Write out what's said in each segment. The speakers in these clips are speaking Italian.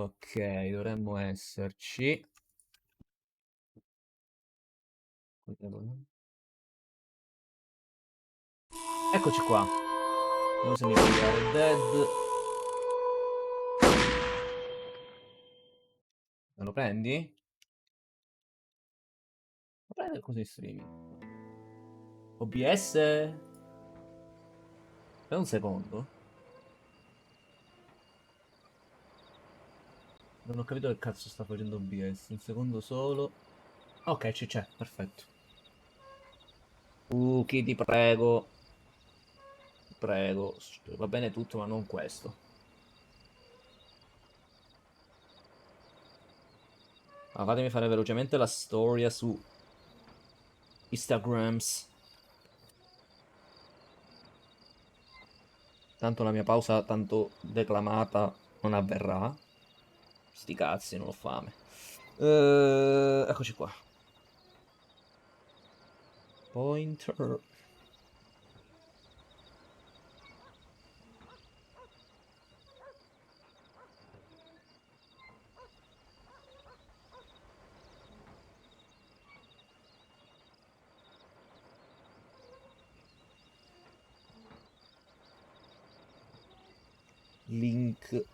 Ok, dovremmo esserci. Eccoci qua. Vediamo se mi può Dead. Me lo prendi? Lo prendi così streaming. OBS? Per un secondo. Non ho capito che cazzo sta facendo OBS. Un secondo solo. Ok, c'è, perfetto. Chi ti prego. Prego. Va bene tutto, ma non questo. Ma fatemi fare velocemente la storia su Instagrams. Tanto la mia pausa tanto declamata non avverrà. Sti cazzi, non ho fame. Eccoci qua. Pointer. Link.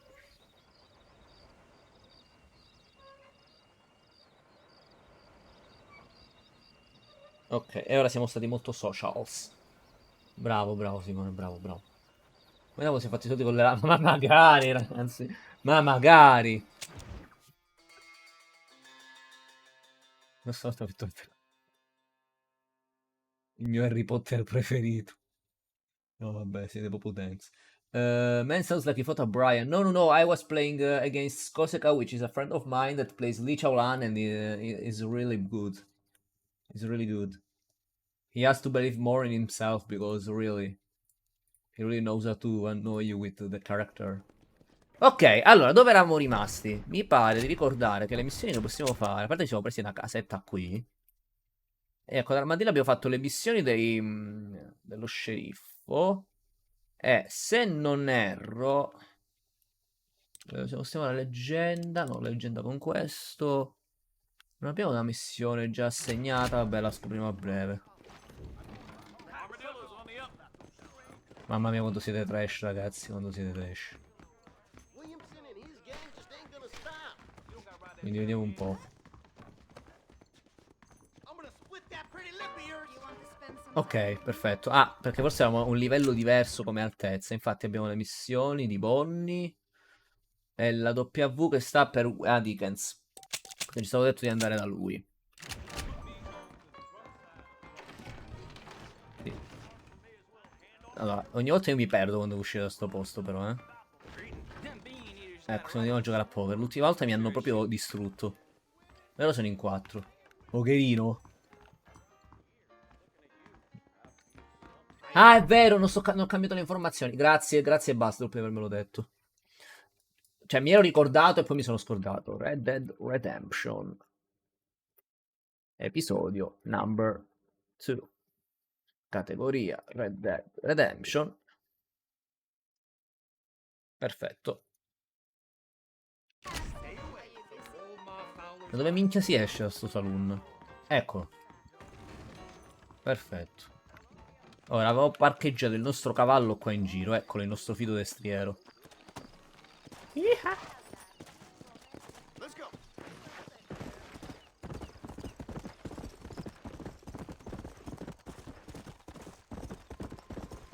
Ok, e ora siamo stati molto socials. Bravo, bravo Simone, bravo, bravo. Vediamo se fatti i soldi con le Ma magari, ragazzi. Ma magari. Non so, il mio Harry Potter preferito. No, vabbè, siete proprio densi. Man sounds like he fought a Brian. No, no, no. I was playing against Koseka, which is a friend of mine that plays Lee Chaolan, and is really good. He's really good. He has to believe more in himself because really, he really knows how to annoy you with the character. Ok, allora, dove eravamo rimasti? Mi pare di ricordare che le missioni che possiamo fare, a parte ci siamo presi una casetta qui. E con l'armadillo abbiamo fatto le missioni dello sceriffo. E se non erro... se possiamo la leggenda, no, leggenda con questo. Non abbiamo una missione già assegnata, vabbè, la scopriamo a breve. Mamma mia, quando siete trash, ragazzi, quando siete trash. Quindi vediamo un po'. Ok, perfetto. Ah, perché forse avevamo un livello diverso come altezza. Infatti abbiamo le missioni di Bonnie e la W che sta per Dickens. Quindi ci stavo detto di andare da lui. Sì. Allora, ogni volta io mi perdo quando uscire da sto posto, però, eh. Ecco, se andiamo a giocare a poker. L'ultima volta mi hanno proprio distrutto. Però sono in 4. Pokerino. Ah, è vero, non ho cambiato le informazioni. Grazie, grazie Bastard per avermelo detto. Cioè, mi ero ricordato e poi mi sono scordato. Red Dead Redemption. Episodio number 2. Categoria Red Dead Redemption. Perfetto. Da dove minchia si esce da sto saloon? Ecco. Perfetto. Ora avevo parcheggiato il nostro cavallo qua in giro. Eccolo, il nostro fido destriero. Iha.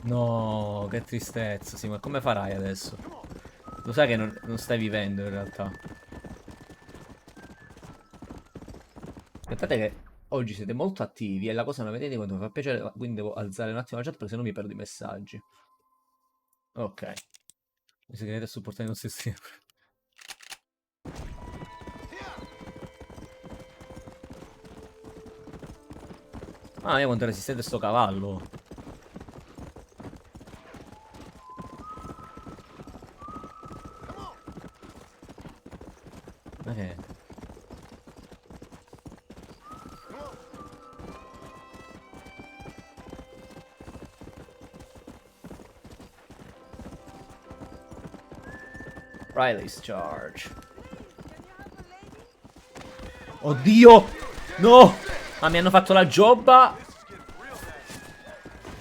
No, che tristezza. Sì, ma come farai adesso? Lo sai che non stai vivendo in realtà. Aspettate che oggi siete molto attivi e la cosa non la vedete quando mi fa piacere, quindi devo alzare un attimo la chat perché sennò mi perdo i messaggi. Ok. Mi seguirete a supportare i nostri streamer. Ah, vediamo quanto è resistente sto cavallo. Ma che... Riley's charge. Oddio! No! Ma mi hanno fatto la giobba!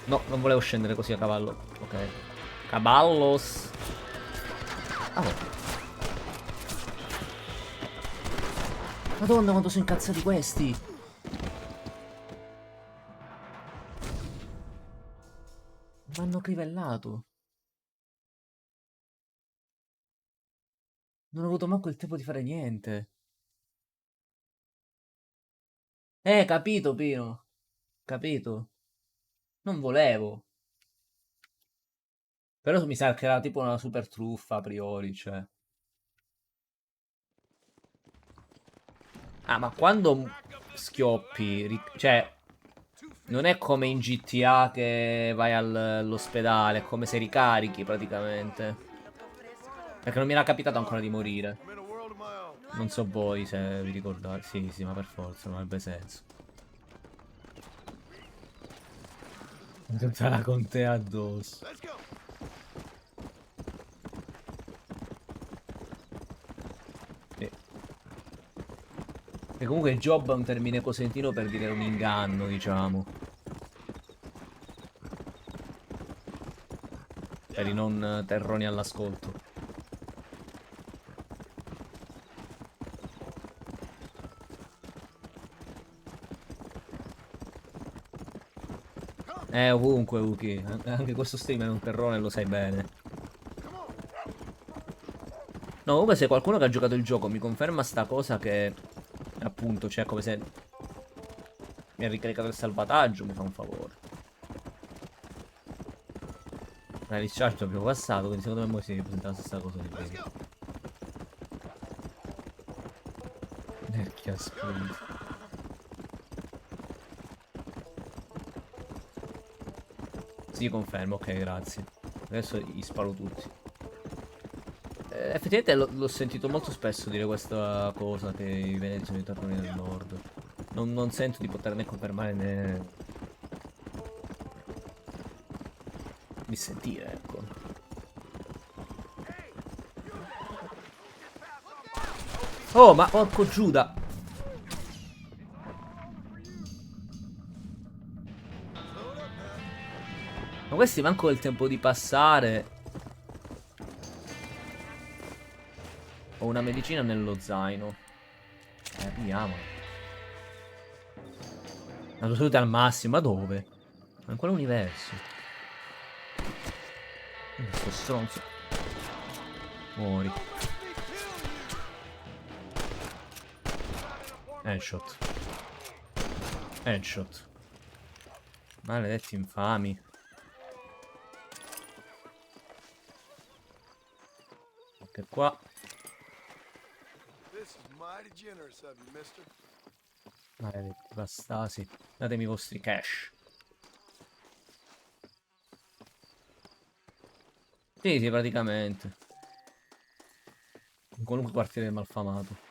No, non volevo scendere così a cavallo. Ok. Caballos. Ah, no. Madonna, quanto sono incazzati questi! Mi hanno crivellato. Non ho avuto manco il tempo di fare niente. Capito, Pino. Capito. Non volevo. Però mi sa che era tipo una super truffa a priori, cioè. Ah, ma quando schioppi, cioè, non è come in GTA che vai all'ospedale, è come se ricarichi praticamente. Perché non mi era capitato ancora di morire. Non so voi se vi ricordate. Sì, sì, ma per forza, non avrebbe senso. Tutta la contea addosso. Sì. E comunque job è un termine cosentino per dire un inganno, diciamo. Per i non terroni all'ascolto. Ovunque, Uki. Anche questo stream è un terrone, lo sai bene. No, comunque se qualcuno che ha giocato il gioco mi conferma sta cosa che... Appunto, cioè come se... Mi ha ricaricato il salvataggio, mi fa un favore. La discharge abbiamo passato, quindi secondo me si ripresenta la stessa cosa di prima. Vecchia spesa. Sì, confermo, ok, grazie. Adesso gli sparo tutti. Effettivamente l'ho sentito molto spesso dire questa cosa, che i veneti sono i terroni del nord. Non sento di poterne confermare né di sentire, ecco. Oh, ma porco Giuda! Ma questi manco il tempo di passare. Ho una medicina nello zaino. Arriviamo. La salute al massimo, ma dove? Ma in quale universo? Sto stronzo. Muori. Headshot. Headshot. Maledetti infami. Ok, qua. Maledetti bastasi. Datemi i vostri cash. Sì, sì, praticamente. In qualunque quartiere malfamato.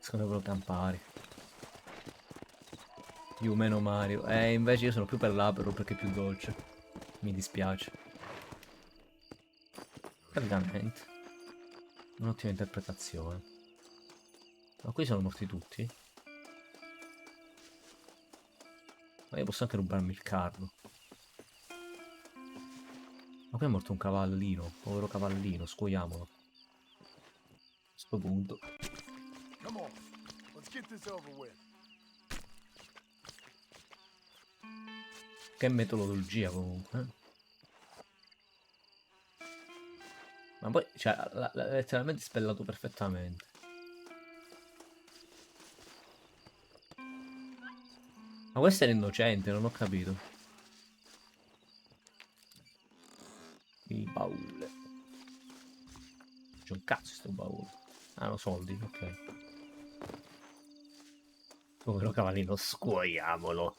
Secondo me campari. Più o meno Mario. Invece io sono più per l'Aperol perché è più dolce. Mi dispiace. Praticamente. Un'ottima interpretazione. Ma qui sono morti tutti? Ma io posso anche rubarmi il carro. Ma qui è morto un cavallino. Povero cavallino, scuoiamolo. A sto punto. Che metodologia comunque. Ma poi, cioè, l'ha letteralmente spellato perfettamente. Ma questo era innocente, non ho capito. Il baule. C'è un cazzo sto baule. Ah, no, soldi, ok. Povero cavallino, scuoiamolo.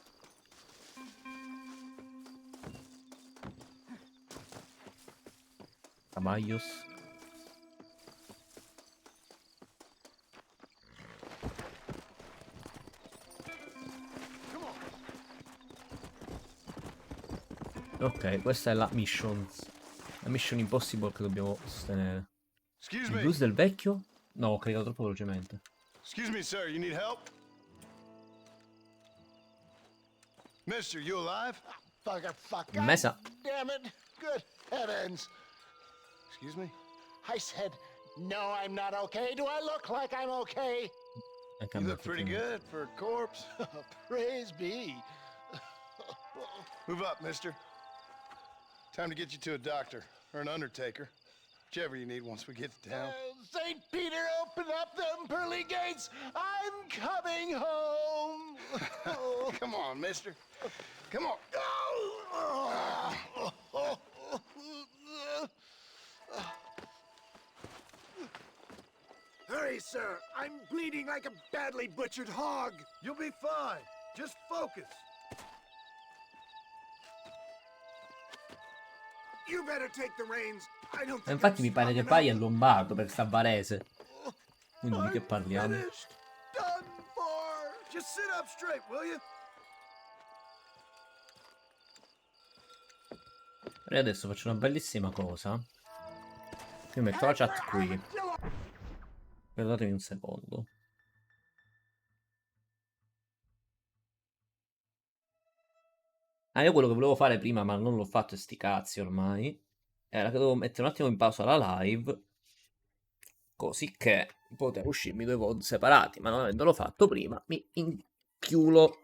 Caballos. Ok, questa è la missions. La mission impossible che dobbiamo sostenere. Excuse Il me. blues del vecchio? No, ho caricato troppo velocemente. Excuse me, sir. You need help? Mister, you alive? Fuck. Mesa. Damn it. Good heavens. Excuse me? I said, no, I'm not okay. Do I look like I'm okay? Anche a You me, look pretty effettivamente. good for a corpse. Praise be. Move up, mister. Time to get you to a doctor or an undertaker. Whichever you need once we get to town. St. Peter, open up them pearly gates. I'm coming home. Come on, mister. Come on. Hurry, sir. I'm bleeding like a badly butchered hog. You'll be fine. Just focus. You better take the reins. I don't E think infatti I'm mi pare che strong Pai è enough. lombardo perché sta a Varese. Quindi di che I'm parliamo? finished. Done for. Just sit up straight, will you? E adesso faccio una bellissima cosa. Io metto la chat qui. Perdonatemi un secondo. Ah, io quello che volevo fare prima, ma non l'ho fatto, e sti cazzi ormai, era che dovevo mettere un attimo in pausa la live, così che poter uscirmi due VOD separati, ma non avendolo fatto prima, mi inchiulo.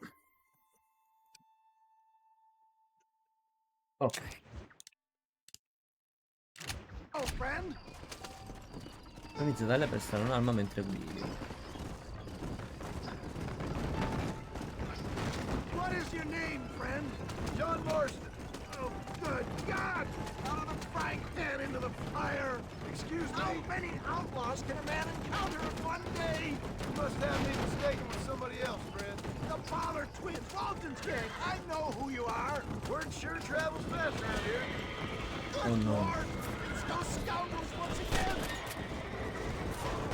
Ok. Oh, friend. Inizio a prestare un'arma mentre guidi. What is your name, friend? John Marston. Oh, good God! Out of the frying pan into the fire. Excuse How me. many outlaws can a man encounter in one day? You must have me mistaken with somebody else, friend. The Fowler twins, Walton's gang. I know who you are. Word sure travels fast around here. Good Oh, no. Lord! It's those scoundrels once again.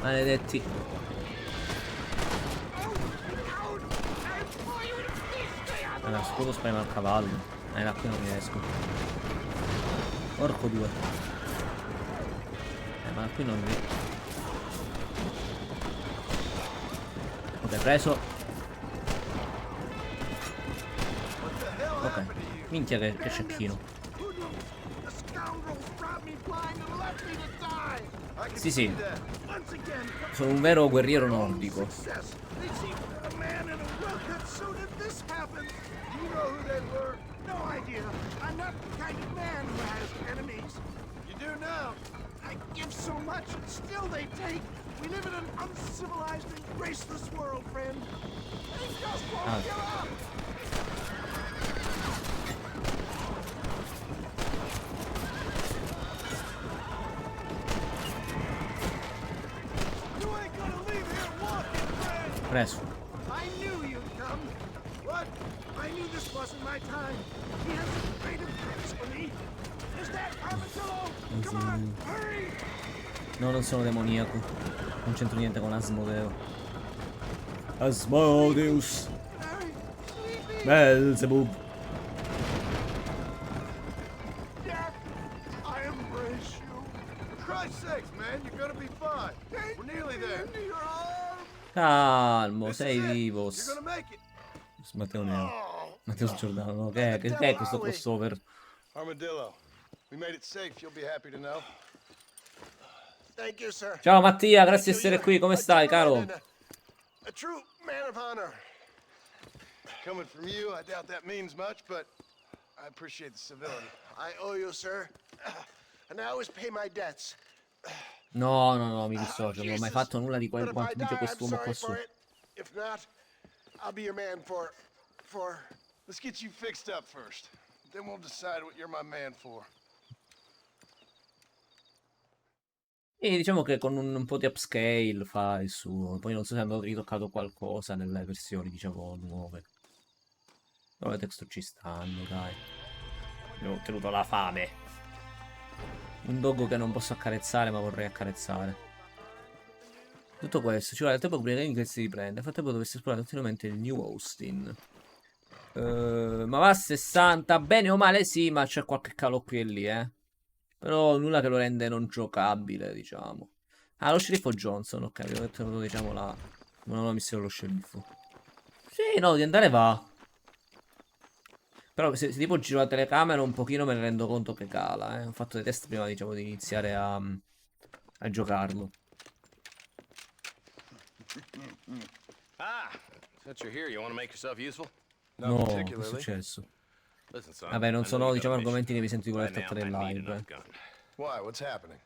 Maledetti. Oh, out! I implore you to please stay on the Allora, road. scudo sprema al cavallo. Da qui non riesco. Porco due. Ma da qui non riesco. Ok, preso. What the hell Ok. happened to you? Minchia che cecchino. Who knew? The scoundrels robbed me blind and left me to die. I can Sì, see sì. that. Once again, Sono un vero guerriero nordico. success. They seem a man in a well-cut suit and this happened. Do you know who they were? No idea. I'm not the kind of man who has enemies. You do now. I give so much and still they take. We live in an uncivilized and graceless world, friend. They just won't give up. You ain't gonna leave here walking, friend. Preso. I knew you'd come. What? I knew this wasn't my time. He has a great purpose for me. Is that Armadillo? Come on, hurry! No, non sono demoniaco. Non c'entro niente con Asmodeo. Asmodeus. Hurry! Sleepy! Belzebub. Death, I embrace you. For Christ's sakes, man, you're gonna be fine. Take We're nearly me there. into your arms. Calmo, This sei is it. vivo. You're gonna make it. Matteo Neo. Oh, Matteo Giordano. No? Che è questo crossover? Armadillo, we made it safe. You'll be happy to know. thank you, sir. Ciao Mattia, grazie di Thank you. essere qui. Come You're stai, a gentleman caro? and a true man of honor. Coming from you, I doubt that means much, but I appreciate the civility. I owe you, sir. And I always pay my debts. No, no, no, mi dissocio. Non ho mai Jesus. fatto nulla di But if I quanto die, dice I'm quest'uomo sorry qua su. for it. If not, I'll be your man for... Let's get you fixed up first. Then we'll decide what you're my man for. E diciamo che con un po' di upscale fa il suo. Poi non so se hanno ritoccato qualcosa nelle versioni, diciamo, nuove. Però le texture ci stanno, dai. Abbiamo ottenuto la fame. Un doggo che non posso accarezzare, ma vorrei accarezzare. Tutto questo, ci vuole il tempo prima che si riprende. Nel frattempo dovresti esplorare continuamente il New Austin. Ma va a 60, bene o male sì, ma c'è qualche calo qui e lì, Però nulla che lo rende non giocabile, diciamo. Ah, lo sceriffo Johnson, ok, avevo detto, diciamo, la nuova missione dello sceriffo. Sì, no, di andare va. Però se tipo giro la telecamera un pochino me ne rendo conto che cala, eh. Ho fatto dei test prima, diciamo, di iniziare a giocarlo. Ah, since you're here, you want to make yourself useful? Not No, che è particularly. successo? Listen, son. Vabbè, non I know sono, you got a diciamo, mission. argomenti che mi sento di voler Right now, trattare in I need live. enough gun. Why? What's happening?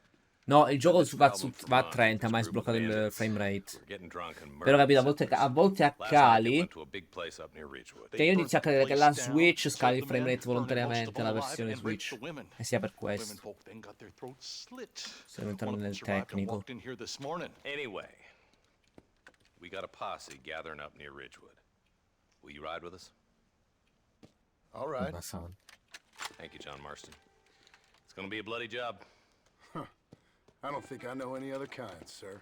No, il I've gioco been traveling for va a months with 30, this ma è group of sbloccato il bandits. frame rate. We're getting drunk and Però capito, murdering a volte a settlers. Last night they cali. went to a big place up near Ridgewood. Cioè io inizio a credere che la Switch scali il frame rate volontariamente, la alive versione and raped Switch. the women. E sia per The women questo. folk then got their throats slit. Stiamo entrando One of them nel survived and tecnico. walked in here this morning. Anyway, we got a posse gathering up near Ridgewood. Will you ride with us? All right. Ma santo. Thank you, John Marston. It's gonna be a bloody job. I don't think I know any other kind, sir.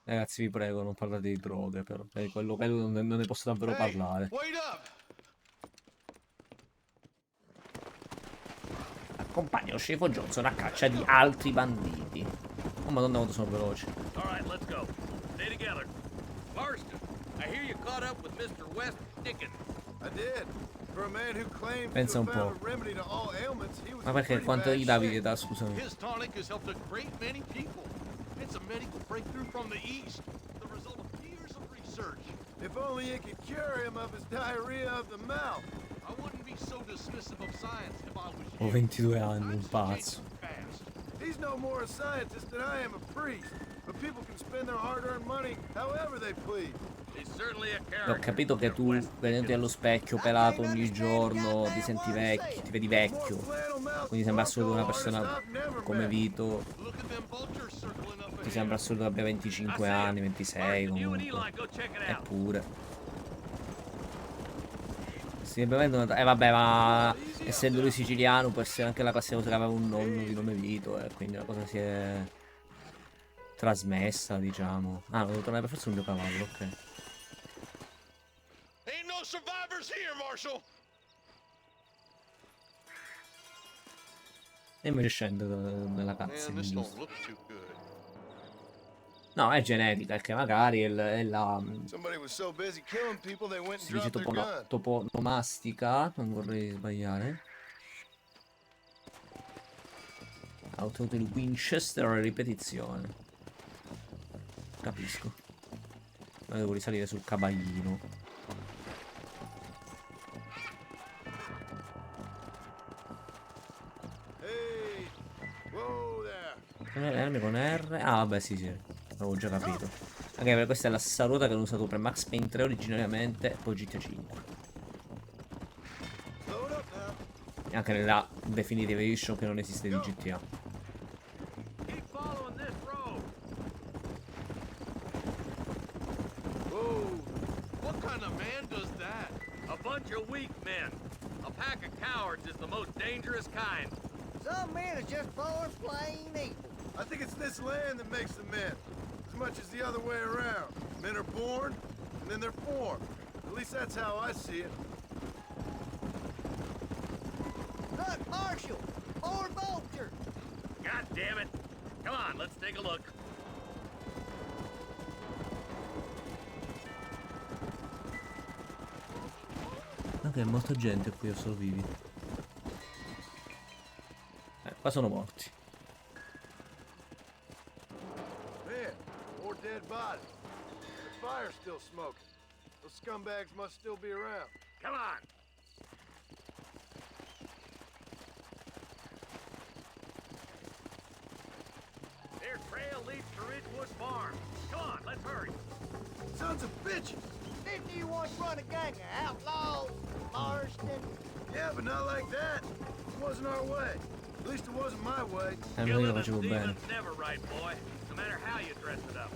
Ragazzi, vi prego, non parlate di droghe, però. Quello non ne posso davvero Hey, parlare. wait up! Accompagna lo sceriffo Johnson a caccia di altri banditi. Oh madonna quanto sono veloci. All right, let's go. Stay together. Marston, I hear you caught up with Mr. West Dickens. I did. For a man who claims Pensa to un have found po'. a remedy to all ailments, he was Ma in perché pretty quanto bad gli davi shape. di età, scusami? His tonic has helped a great many people. It's a medical breakthrough from the East, the result of years of research. If only it could cure him of his diarrhea of the mouth. I wouldn't be so dismissive of science if I was Ho you. 22 anni, un Science is pazzo. changing fast. He's no more a scientist than I am a priest. But people can spend their hard-earned money however they please. He's certainly a Ho character. capito che tu, vedendoti allo specchio, pelato ogni giorno, ti senti vecchio, ti vedi vecchio. Quindi sembra assurdo una persona come Vito. Look at them vultures circling up Ti sembra assurdo che abbia 25 anni, 26 Marston, you and comunque. Eli, go check it out. Eppure. Sì, ovviamente. Vabbè, ma essendo lui siciliano, può essere anche la classica cosa che aveva un nonno di nome Vito, e quindi la cosa si è trasmessa, diciamo. Ah, devo tornare per forza un mio cavallo, ok. Ain't no survivors here, Marshal. E invece scende nella Man, cutscene, this don't giusto? look too good. No, è genetica, perché magari è la... Somebody was so busy killing people they went and Si dice dropped their gun. toponomastica, non vorrei sbagliare. Ha ottenuto il Winchester a ripetizione. Capisco. Ma devo risalire sul cabaglino. Hey, whoa there. Armi con R. Ah, vabbè, sì, sì. L'avevo già capito. Anche perché questa è la stessa ruota che hanno usato per Max Payne 3 originariamente, poi GTA 5. Slow it up now. E anche nella Definitive Edition che non esiste di GTA. Keep following this road. Whoa. What kind of man does that? A bunch of weak men. A pack of cowards is the most dangerous kind. Some men are just born plain evil. I think it's this land that makes the men, as much as the other way around. Men are born, and then they're formed. At least that's how I see it. Look, Marshal! More vultures! God damn it. Come on, let's take a look. Anche molta gente qui, sono vivi. Qua sono morti. Man, more dead bodies. The fire's still smoking. Those scumbags must still be around. Come on. Their trail leads to Ridgewood Farm. Come on, let's hurry. Sons of bitches! Didn't you once run a gang of outlaws, Marston? Yeah, but not like that. It wasn't our way. At least it wasn't my way. Io lo Killing a facevo bene. Steven's never right, boy. No matter how you dress it up.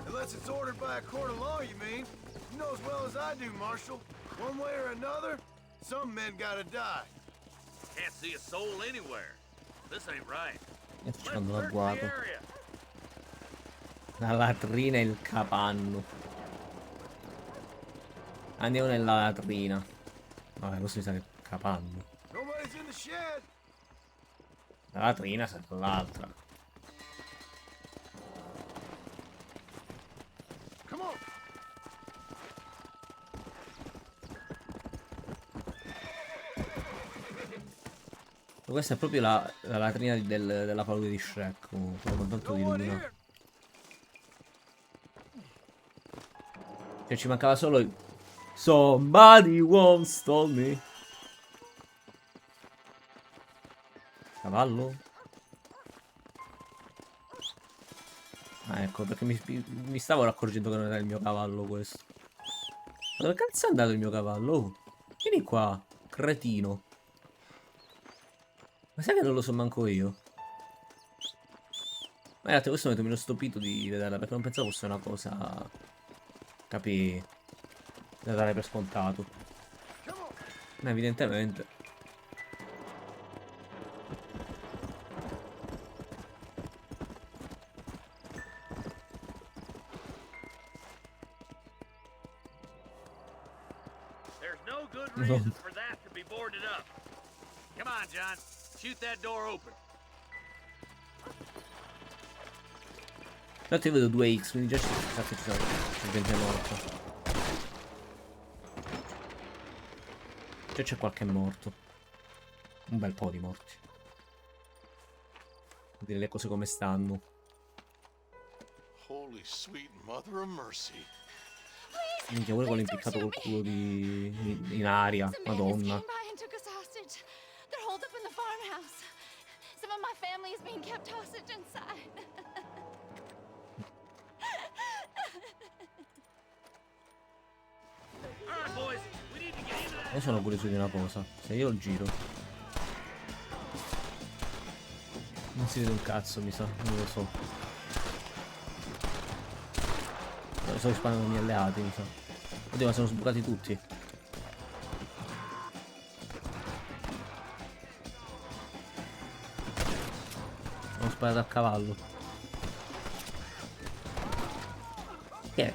Unless it's ordered by a court of law, you mean? You know as well as I do, Marshal. One way or another, some men gotta die. Can't see a soul anywhere. This ain't right. Io sto Let's cercando search the l'agguato. area. La latrina e il capanno. Andiamo nella latrina. Vabbè, questo mi sa che è capanno. Nobody's in the shed. La latrina serve l'altra. Come on. Questa è proprio la latrina della palude di Shrek. Comunque, con tanto di No one luna. here. Cioè, ci mancava solo il Somebody once told me. Cavallo? Ah, ecco, perché mi stavo accorgendo che non era il mio cavallo questo. Ma dove cazzo è andato il mio cavallo? Oh, vieni qua, cretino. Ma sai che non lo so manco io? Ma in realtà questo momento mi ero stupito di vederla perché non pensavo fosse una cosa, capì, da dare per scontato. Ma evidentemente. There's no good reason for that to be boarded up. Come on, John. Shoot that door open. Intanto io vedo 2x, quindi già ci sono gente morta. Già c'è qualche morto. Un bel po' di morti. Dire le cose come stanno. Holy sweet mother of mercy. Minchia, pure quello impiccato col culo in aria. Madonna. They're holed up in the farmhouse. Some of my family is being kept hostage inside. All right, boys. We need to get into that. Io sono curioso di una cosa. Se io giro non si vede un cazzo, mi sa. Non lo so. Sto sparando i miei alleati, mi sa. Oddio, ma sono sbucati tutti. Sono sparato a cavallo. Che è?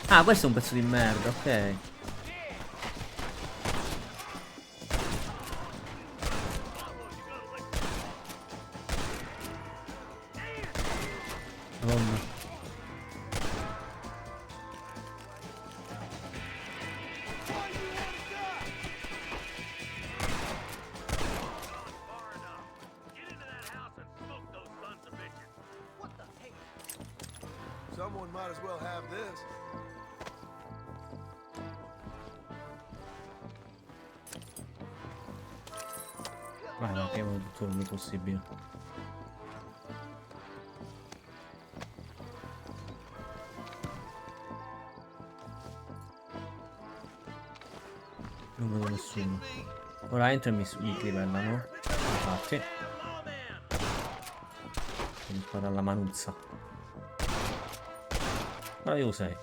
Ah, questo è un pezzo di merda, ok. Madonna. Far enough. Get into that house and smoke those sons of bitches. What the heck? Someone might as well have this. Vai, abbiamo tutto il possibile. Non vedo nessuno. Ora entro e mi livellano. Infatti. Mi spara alla manuzza. Ora io sei.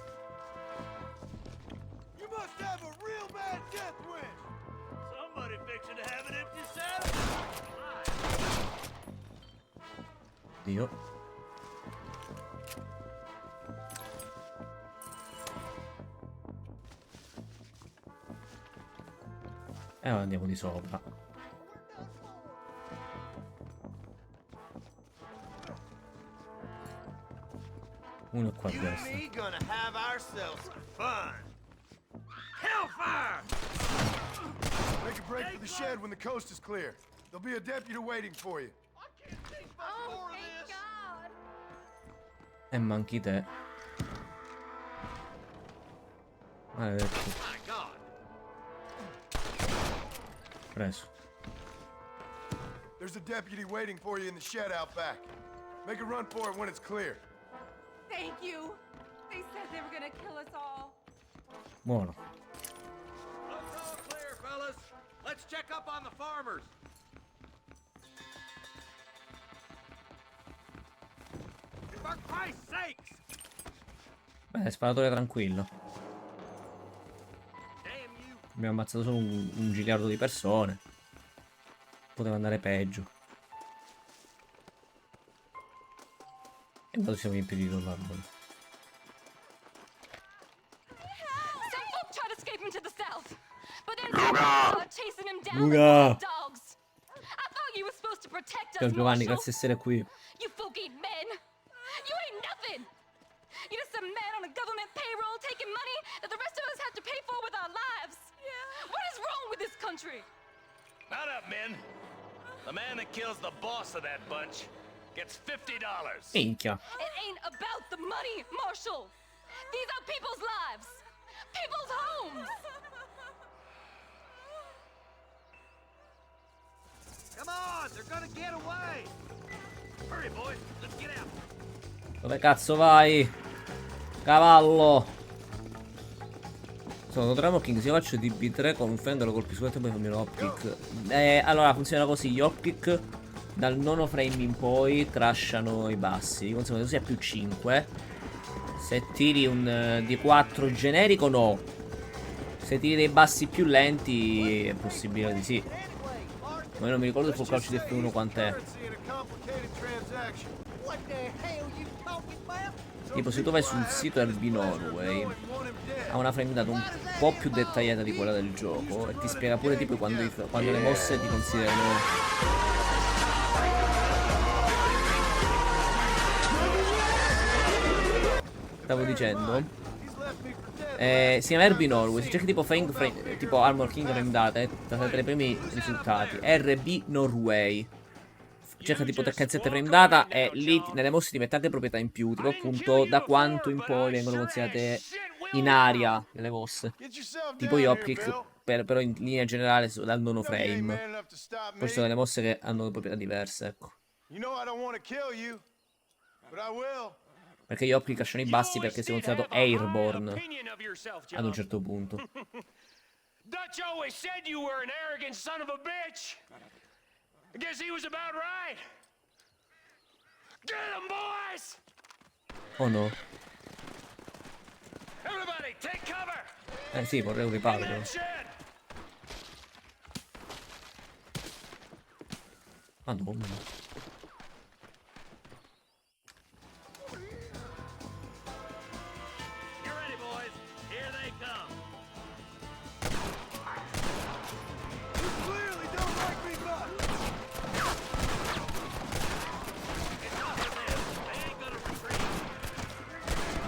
You must have a real bad death wish. Somebody fixing to have an empty saddle. Dio. E ora andiamo di sopra. Uno è qua a You and destra. me gonna have ourselves some fun. Hellfire! Make a break for the shed when the coast is clear. There'll be a deputy waiting for you. Oh, thank God. E manchi te. Maledetto. My God. Preso. There's a deputy waiting for you in the shed out back. Make a run for it when it's clear. Thank you. They said they were gonna kill us all. Buono. Looks all clear, fellas. Let's check up on the farmers. For Christ's sakes! Beh, sparatore tranquillo. Damn you! Abbiamo ammazzato solo un giliardo di persone. Poteva andare peggio. E intanto siamo riempiti con l'arbore. Some folk tried escaping to the Luca! dogs. I thought you were supposed to protect Ciao us, Giovanni, Marshall. grazie di essere qui. You folk-eat men. You ain't nothing. You're just a man on a government payroll taking money that the rest of us have to pay for with our lives. Yeah. What is wrong with this country? Not up, men. The man that kills the boss of that bunch gets $50. Minchia. It ain't about the money, Marshall. These are people's lives. People's homes. Come on, they're gonna get away. Hurry, boys. Let's get out. Dove cazzo vai? Cavallo! Sono Tremor King, se io faccio DB3 con un fender lo colpisco e poi fammi l'opkick. Allora funziona così, gli opkick dal nono frame in poi crashano i bassi, di conseguenza tu sei a più 5. Se tiri un D4 generico no. Se tiri dei bassi più lenti è possibile di sì. Ma io non mi ricordo il full crouch di F1 quant'è. What the hell you talking about? Tipo se tu vai sul sito RB Norway ha una frame data un po' più dettagliata di quella del gioco e ti spiega pure tipo quando le mosse ti considerano. Stavo dicendo si chiama RB Norway, se cerchi tipo tipo Armor King frame data tra i primi risultati RB Norway, cerca tipo Tekken 7 frame data e lì nelle mosse ti mette anche proprietà in più, tipo appunto da quanto in poi vengono considerate in aria nelle mosse, tipo gli opkick però in linea generale dal nono frame. Poi ci sono delle mosse che hanno proprietà diverse, ecco. Perché gli opkick lasciano i bassi perché si è considerato airborne ad un certo punto. Dutch always said you were an arrogant son of a bitch. I guess he was about right. Get him, boys! Oh no. Everybody, take cover! Sì, vorrei un riparo. In that shed! Madonna. Get ready, boys. Here they come. You clearly don't like me much. It's not for them. They ain't gonna retreat.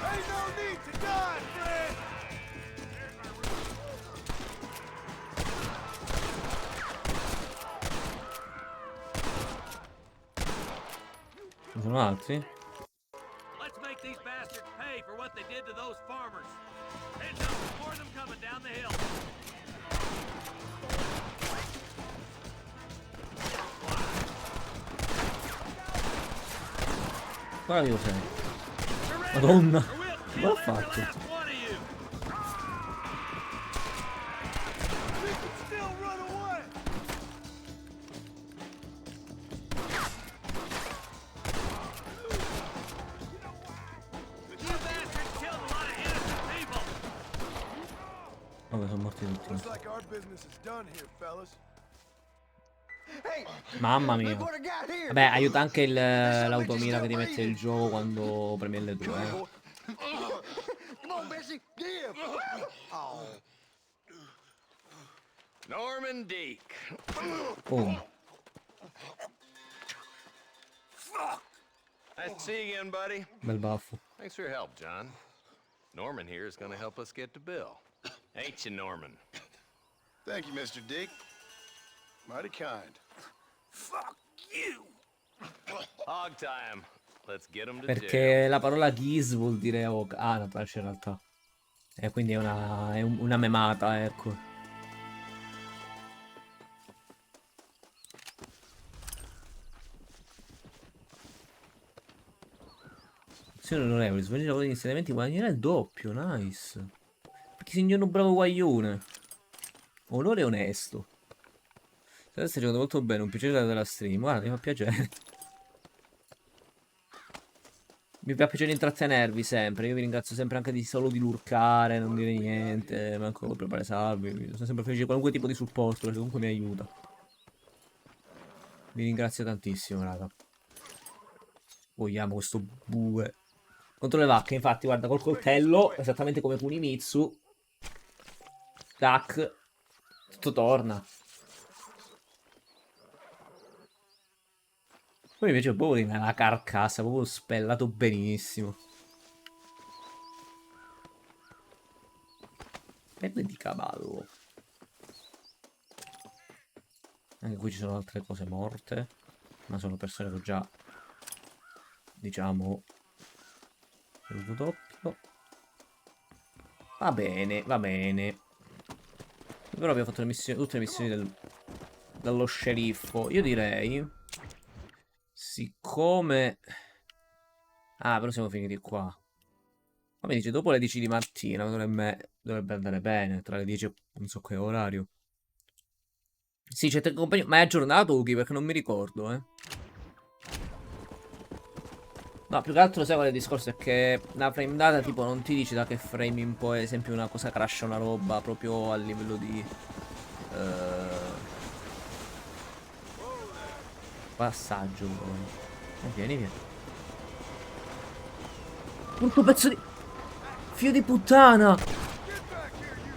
Ain't no need to die, friend. Ci sono altri? Let's make these bastards pay for what they did to those farmers. Heads up, more of them coming down the hill. Guarda io sei. Madonna. Come l'ha fatto? We can still run away. You bastards killed a lot of innocent people. Vabbè, sono morti tutti. Looks like our business is done here, fellas. Hey, Mamma mia. look what I got here. Vabbè, aiuta anche l'automira che ti mette il gioco quando premi L2. Come on, Bessie, give. Oh. Norman Deek. Oh. Nice to see you again, buddy. Bel baffo. Thanks for your help, John. Norman here is going to help us get to Bill. Ain't you, Norman? Thank you, Mr. Dick. Mighty kind. Fuck you. Hog time. Let's get him to Perché jail. la parola Giz vuol dire no, trash in realtà. E quindi è una memata, ecco. Azioni onorevoli, svolgere lavori di insediamenti, guadagnare il doppio, nice. Perché signor un bravo guaglione. Onore onesto. Stai giocando molto bene, un piacere della stream. Guarda, mi fa piacere. Mi fa piacere intrattenervi sempre. Io vi ringrazio sempre anche di solo di lurcare, non dire niente, manco preparare salvi. Sono sempre felice di qualunque tipo di supporto perché comunque mi aiuta. Vi ringrazio tantissimo, raga. Vogliamo questo bue. Contro le vacche, infatti, guarda, col coltello, esattamente come Kunimitsu. Tac. Tutto torna. Poi mi piace proprio la carcassa, proprio spellato benissimo. Pelle di cavallo. Anche qui ci sono altre cose morte, ma sono persone che ho già, diciamo, veduto doppio. Va bene, va bene. Però abbiamo fatto le missioni, tutte le missioni dello sceriffo. Io direi, siccome... Ah, però siamo finiti qua. Ma mi dice, dopo le 10 di mattina dovrebbe andare bene, tra le 10 e non so che orario. Sì, c'è te compagno. Ma è aggiornato Uki? Perché non mi ricordo, eh. No, più che altro sai qual è il discorso? È che la frame data tipo non ti dice da che frame in poi, ad esempio, una cosa crasha una roba proprio a livello di passaggio. Vieni, vieni. Urco pezzo di... Figlio di puttana!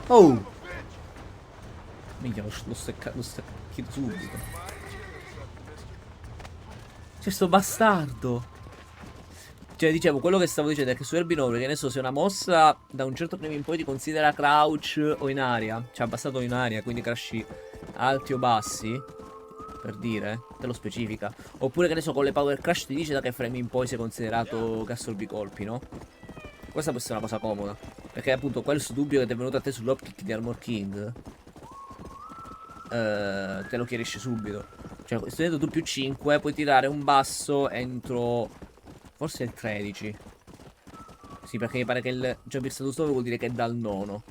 Oh! Minchia, lo steccato subito. C'è sto bastardo! Cioè, dicevo, quello che stavo dicendo è che su Erbinore, che ne so, se una mossa da un certo frame in poi ti considera crouch o in aria, cioè abbassato o in aria, quindi crashi alti o bassi, per dire, te lo specifica. Oppure, che ne so, con le power crash ti dice da che frame in poi sei considerato che assorbi colpi, no? Questa può essere una cosa comoda, perché appunto questo dubbio che ti è venuto a te sull'opkick di Armor King, te lo chiarisce subito. Cioè, studendo tu più 5, puoi tirare un basso entro... forse il 13. Sì, perché mi pare che il jump status 9 vuol dire che è dal nono.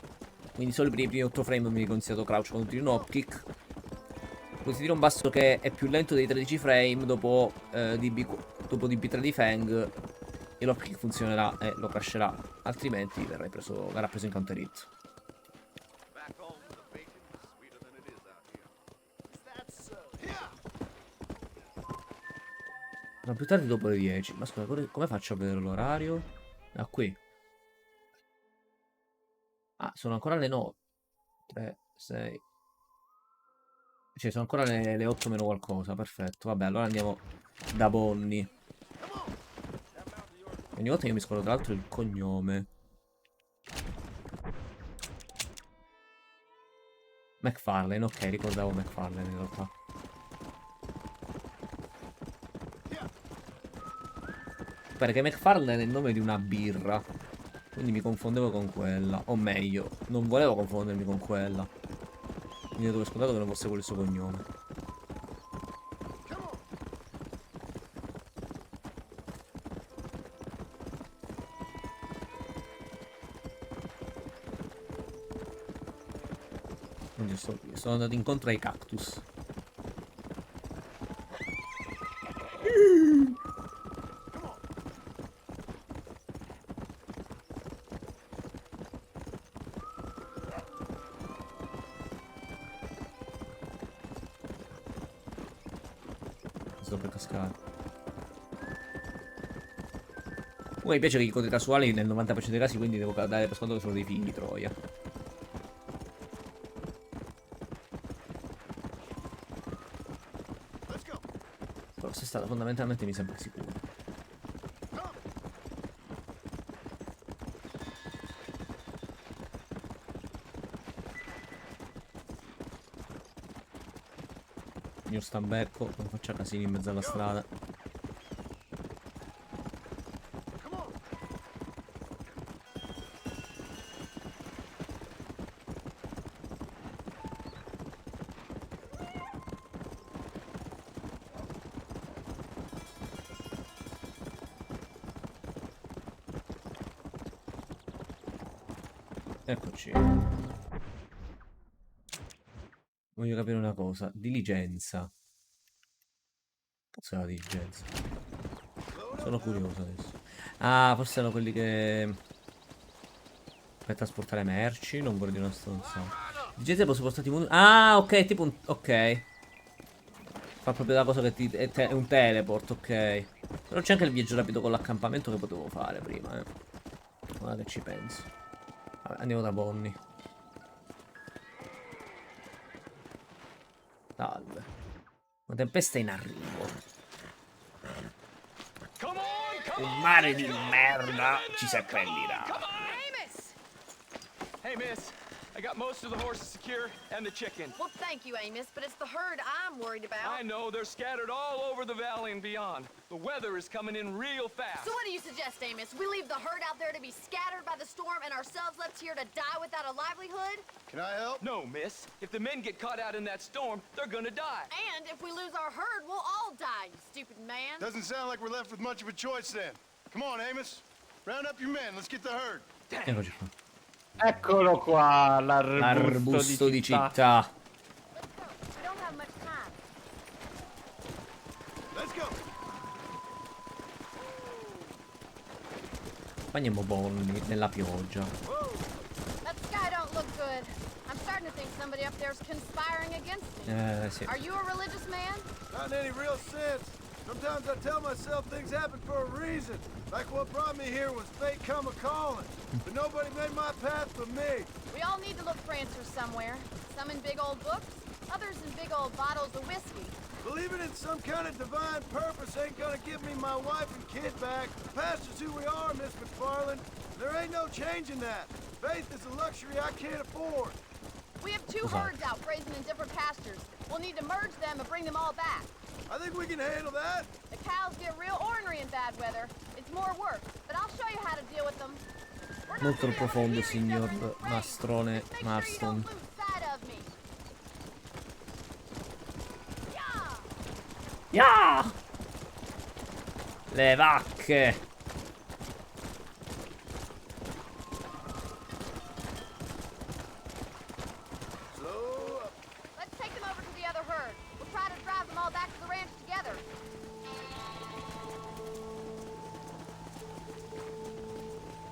Quindi solo per i primi 8 frame non mi considerato crouch quando tiri un upkick. Poi si tira un basso che è più lento dei 13 frame dopo, dopo DB3 di Fang. E l'upkick funzionerà e lo crasherà. Altrimenti verrà preso in counter hit. No, più tardi dopo le 10. Ma scusa, come faccio a vedere l'orario? Ah, qui. Ah, sono ancora le 9. 3, 6. Cioè, sono ancora le 8 meno qualcosa. Perfetto. Vabbè, allora andiamo da Bonnie. Ogni volta io mi scordo tra l'altro il cognome. McFarlane, ok, ricordavo McFarlane in realtà. Perché McFarlane è il nome di una birra. Quindi mi confondevo con quella. O meglio, non volevo confondermi con quella. Quindi avevo scontato che non fosse quello il suo cognome. Quindi sono andato incontro ai cactus. Sto per cascare. Poi mi piace che gli incontri casuali nel 90% dei casi, quindi devo dare per scontato che sono dei figli di Troia. Però se stata fondamentalmente mi sembra sicuro. Io stambecco, non faccia casini in mezzo alla strada. Eccoci. Voglio capire una cosa. Diligenza. Cos'è la diligenza? Sono curioso adesso. Ah, forse erano quelli che... per trasportare merci. Non vorrei dire una stronzata. Diligenza posso portarti... Ah, ok, tipo un... ok. Fa proprio la cosa che ti... è un teleport, ok. Però c'è anche il viaggio rapido con l'accampamento che potevo fare prima, eh. Ora che ci penso. Vabbè, andiamo da Bonnie. Salve. Una tempesta in arrivo. un mare di merda ci seppellirà. Amos! Hey, miss. I got most of the horses secure and the chicken. Well, thank you, Amos, but it's the herd I'm worried about. I know, they're scattered all over the valley and beyond. The weather is coming in real fast. So what do you suggest, Amos? We leave the herd out there to be scattered by the storm and ourselves left here to die without a livelihood? Can I help? No, miss. If the men get caught out in that storm, they're gonna die. And if we lose our herd, we'll all die, you stupid man. Doesn't sound like we're left with much of a choice then. Come on, Amos. Round up your men. Let's get the herd. Eccoci qua. Eccolo qua, L'arbusto di città. Let's go. We don't have much time. Let's go. Andiamo bolli nella pioggia. That sky don't look good. I'm starting to think somebody up there's conspiring against me. Sì. Are you a religious man? Not in any real sense. Sometimes I tell myself things happen for a reason. Like what brought me here was fate come a-calling. But nobody made my path but me. We all need to look for answers somewhere. Some in big old books, others in big old bottles of whiskey. Believing in some kind of divine purpose ain't gonna give me my wife and kid back. The past is who we are, Miss McFarland. There ain't no changing that. Faith is a luxury I can't afford. We have two herds out grazing in different pastures. We'll need to merge them and bring them all back. I think we can handle that. The cows get real ornery in bad weather. It's more work, but I'll show you how to deal with them. We're not Molto gonna profondo, ever hear each signor other complain. Mastrone Just make sure you Marston. don't lose sight of me. Yeah! Yeah! Le vacche. Slow up. Let's take them over to the other herd. We'll try to drive them all back to the ranch together.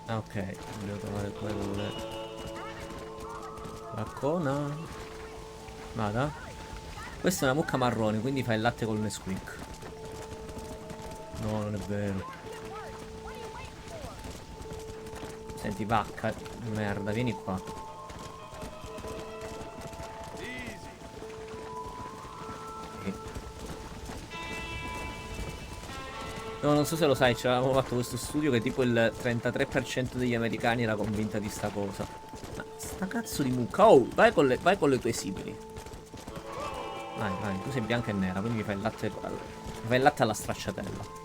Ok, devo trovare quelle. Vaccona. Vada. Questa è una mucca marrone, quindi fa il latte col Nesquik. No, non è vero. Senti, vacca di merda, vieni qua. Easy. No, non so se lo sai, ci avevamo fatto questo studio che tipo il 33% degli americani era convinta di sta cosa. Ma sta cazzo di mucca. Oh, vai con le tue simili. Vai, vai, tu sei bianca e nera, quindi mi fai il latte. Mi fai il latte alla stracciatella.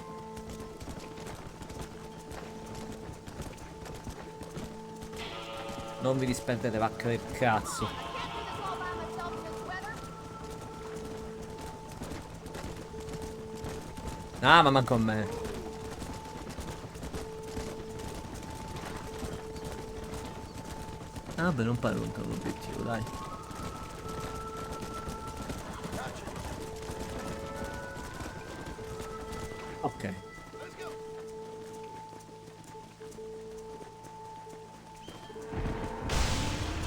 Non vi disperdete, vacche del cazzo. Ah, ma manco a me. Ah, beh, non pare lontano l'obiettivo, dai. Ok.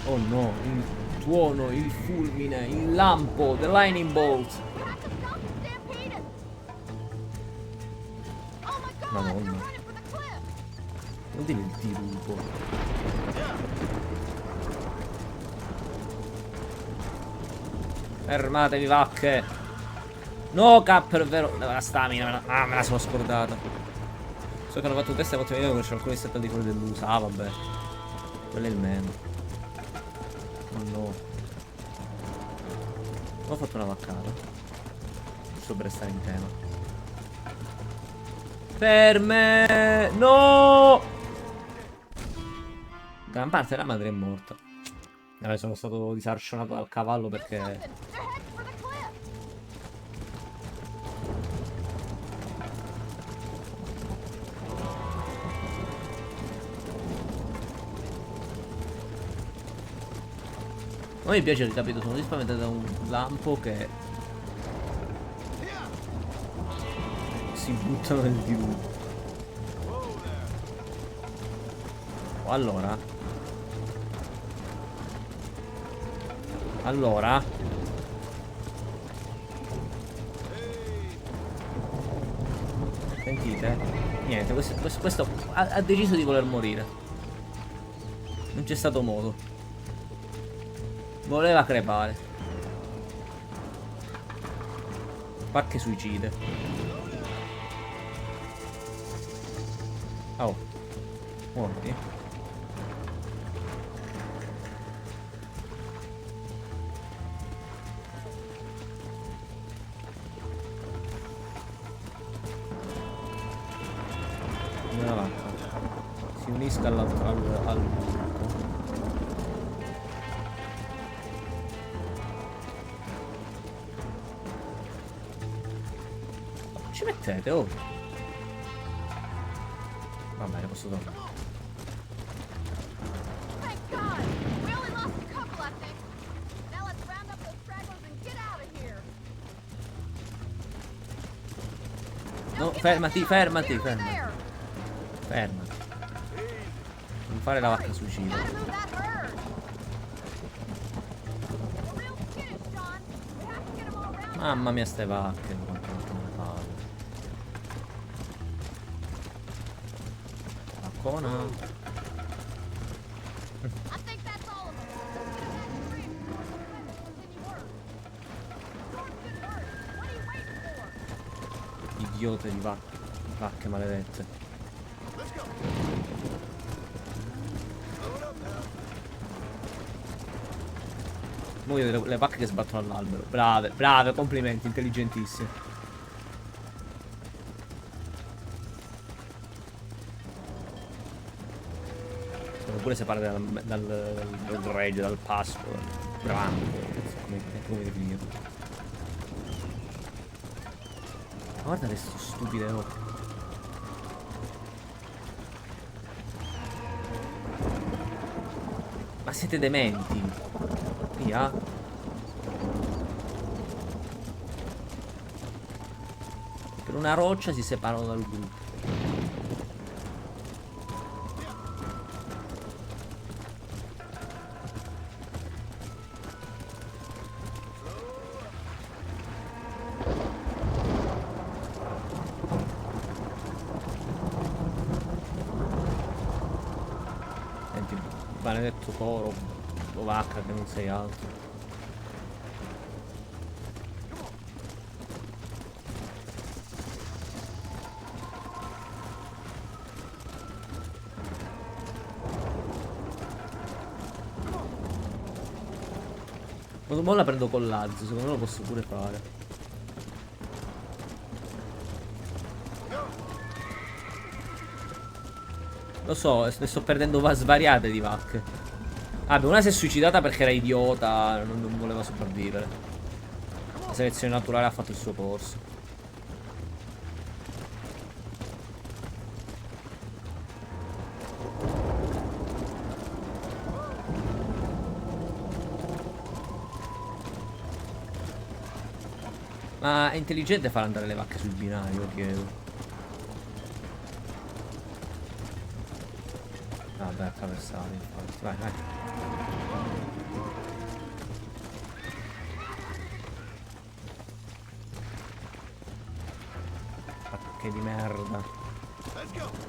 Oh no, il tuono, il fulmine, il lampo, the lightning bolt. Madonna. Non devi il dirupo. Fermatevi, vacche. No, capper, è vero. La stamina, me la sono scordata. So che hanno fatto un test e fatto vedere che c'è alcuni stati di quelli dell'usa. Ah, vabbè. Quello è il meno. Oh no. Ho fatto una vaccata. Giusto per restare in tema. Per me. No. Gran parte della madre è morta. Vabbè, sono stato disarcionato dal cavallo perché... Non mi piace il capito, sono spaventato da un lampo che... si buttano nel dirupo. Allora. Sentite? Niente, questo ha deciso di voler morire. Non c'è stato modo. Voleva crepare. Pacche suicide. Oh. Muoviti. Una vacca. Si unisca all'altro al gruppo. Ci mettete, oh. Va bene, posso tornare. Thank God! We only lost a couple, I think. Now let's round up those stragglers and get out of here. No, fermati, fermati, fermati. Fermati. Non fare la vacca suicida. Gotta move that herd. We're real skittish, John. We have to get them all round. Mamma mia, ste vacche. Quanto ne palle. Vaccona. I think that's all of them. Let's get them back to Ridge. Continue work. Storm's good work. What are you waiting for? Idiote di vacche maledette. Let's go. Load up now. Mo io le vacche che sbattono all'albero. Brave, brave, complimenti, intelligentissime. Sono pure separate dal regio, dal pasto, dal branco, come definirlo. Guarda questo stupido occhio. Ma siete dementi? Via. Per una roccia si separano dal gruppo. Senti, maledetto toro o vacca che non sei altro. Mo la prendo con l'azzo, secondo me lo posso pure fare. Lo so, ne sto perdendo svariate di vacche. Vabbè, una si è suicidata perché era idiota, non voleva sopravvivere. La selezione naturale ha fatto il suo corso. Ma è intelligente far andare le vacche sul binario, chiedo. Vabbè, attraversare, infatti. Vai, vai. Vacche di merda. Let's go.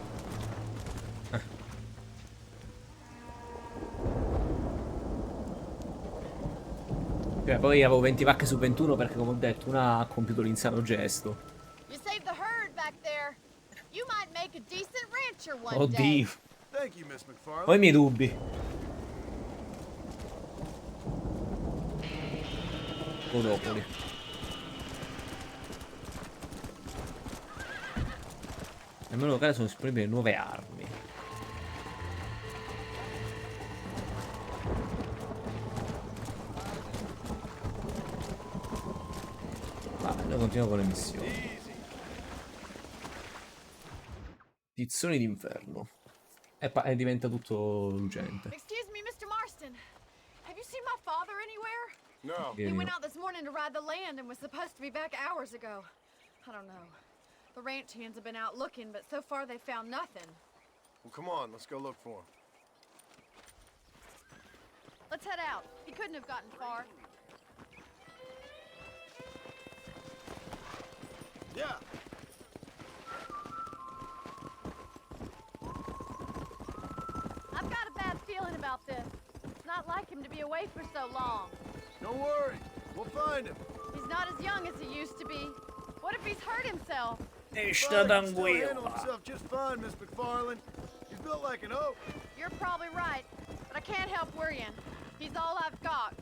Poi avevo 20 vacche su 21 perché, come ho detto, una ha compiuto l'insano gesto. You saved the herd back there. You might make a decent rancher one day. Oddio. Thank you, Miss McFarland. Ho i miei dubbi. Godopoli. Nel mio locale sono disponibili nuove armi. Vabbè, noi continuiamo con le missioni. Tizzoni d'inferno. E diventa tutto lucente. Excuse me, Mr. Marston. Have you seen my father anywhere? No. He went out this morning to ride the land and was supposed to be back hours ago. I don't know. The ranch hands have been out looking, but so far they found nothing. Well, come on, let's go look for him. Let's head out. He couldn't have gotten far. Yeah. I've got a bad feeling about this. It's not like him to be away for so long. Don't worry, we'll find him. He's not as young as he used to be. What if he's hurt himself? Sta Father can still tranquilla. handle himself just fine, Miss McFarland. He's built like an oak. You're probably right, but I can't help worrying. He's all I've got.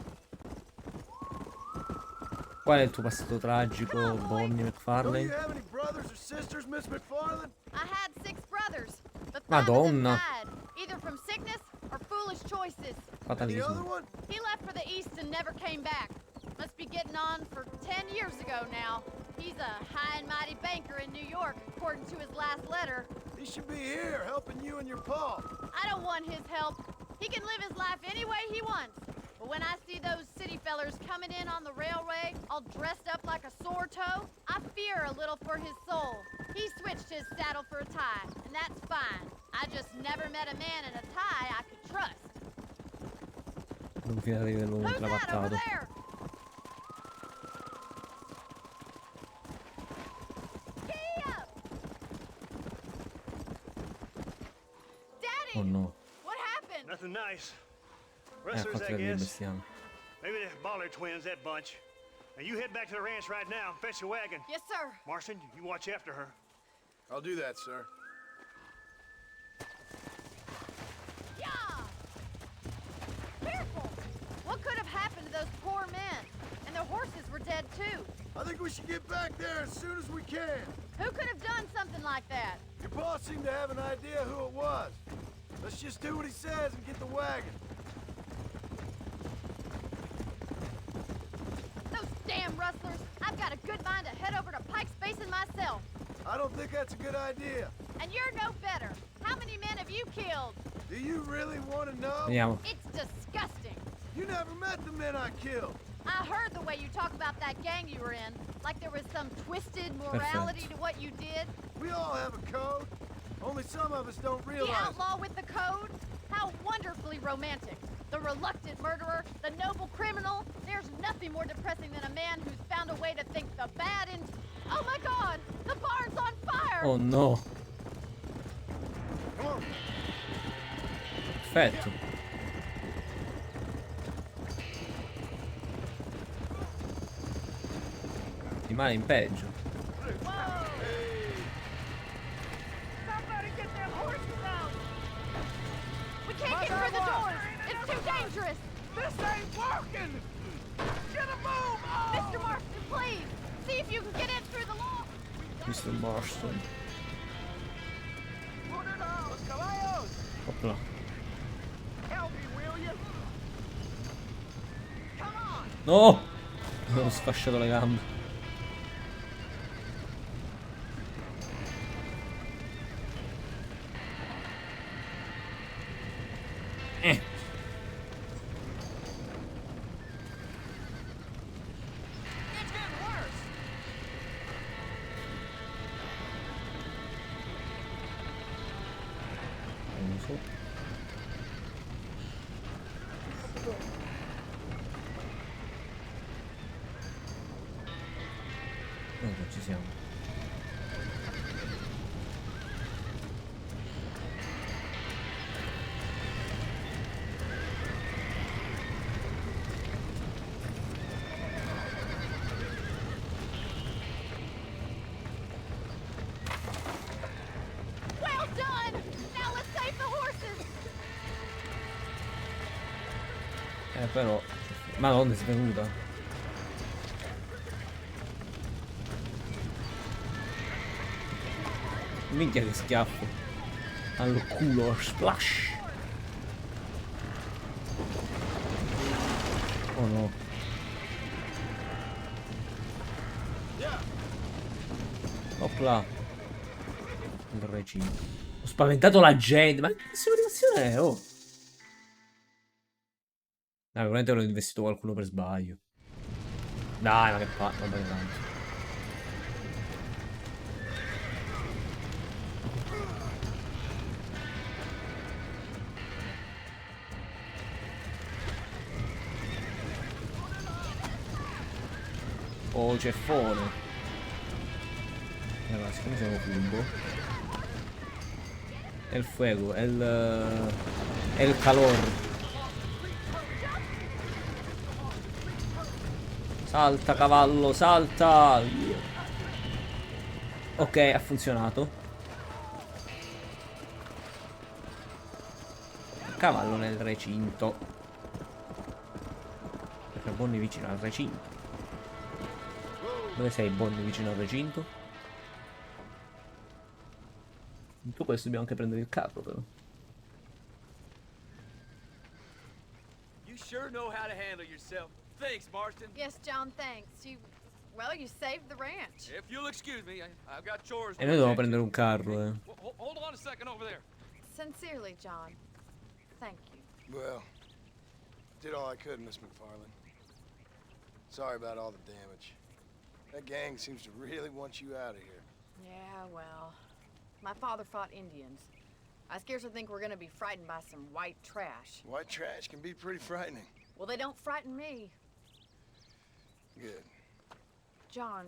Qual è il tuo passato tragico, Bonnie Don't you McFarlane? have any brothers or sisters, Miss McFarland? I had 6 brothers, but 5 of them Madonna. died, either from sickness or foolish choices. And the other Fatalismo. one? He left for the east and never came back. Must be getting on for 10 years ago now. He's a high and mighty banker in New York, according to his last letter. He should be here helping you and your pa. I don't want his help. He can live his life any way he wants. But when I see those city fellers coming in on the railway, all dressed up like a sore toe, I fear a little for his soul. He switched his saddle for a tie, and that's fine. I just never met a man in a tie I could trust. Non finire di livello Who's that over cravattato. there? Giddy up! Daddy! Oh no. What happened? Nothing nice. Ha Rustlers, fatto I vedere il guess. bestiame. Maybe the Baller twins, that bunch. Now you head back to the ranch right now and fetch the wagon. Yes, sir. Marston, you watch after her. I'll do that, sir. Yeah! Careful! What could have happened to those poor men? And their horses were dead too. I think we should get back there as soon as we can. Who could have done something like that? Your boss seemed to have an idea who it was. Let's just do what he says and get the wagon. Those damn rustlers! I've got a good mind to head over to Pike's Basin myself. I don't think that's a good idea. And you're no better. How many men have you killed? Do you really want to know? Vediamo. It's disgusting. You never met the men I killed. I heard the way you talk about that gang you were in, like there was some twisted morality to what you did. We all have a code. Only some of us don't The realize it. outlaw with the code? How wonderfully romantic. The reluctant murderer, the noble criminal. There's nothing more depressing than a man who's found a way to think the bad and... Oh my God! The barn's on fire! Oh no. Come on. Perfetto. Rimane in peggio. Somebody get them horses out! We can't get through the doors! It's too dangerous! This ain't working! Get a move on! Mr. Marston, please! See if you can get in through the lock! Mr. Marston. Put it on! Caballos! Opla. Help me, will you? Come on! No! Mi ho sfasciato le gambe. It's getting worse! Non so. Ecco, ci siamo. Well done! Now let's save the horses! Però. Madonna, è svenuta. Minchia che schiaffo. Al culo, splash. Oh no. Opla. Il regino. Ho spaventato la gente. Ma che simulazione è? Oh. Dai, veramente l'ho investito qualcuno per sbaglio. Dai, ma che fa? Vabbè, tanto. Oh, ceffone. Allora, siccome siamo furbo. È il fuego, è il calore. Salta, cavallo, salta! Ok, ha funzionato. Cavallo nel recinto. Perché Bonnie vicino al recinto. Dove sei, Bonnie, vicino al recinto? In tutto questo dobbiamo anche prendere il carro, però. You sure know how to handle yourself. Thanks, Marston. Yes, John, thanks. Well, you saved the ranch. If you'll excuse me, I've got chores. E noi dobbiamo prendere un carro, eh. Hold on a second over there. Sincerely, John. Thank you. Well, did all I could, Miss McFarland. Sorry about all the damage. That gang seems to really want you out of here. Yeah, well, my father fought Indians. I scarcely think we're gonna be frightened by some white trash. White trash can be pretty frightening. Well, they don't frighten me. Good. John,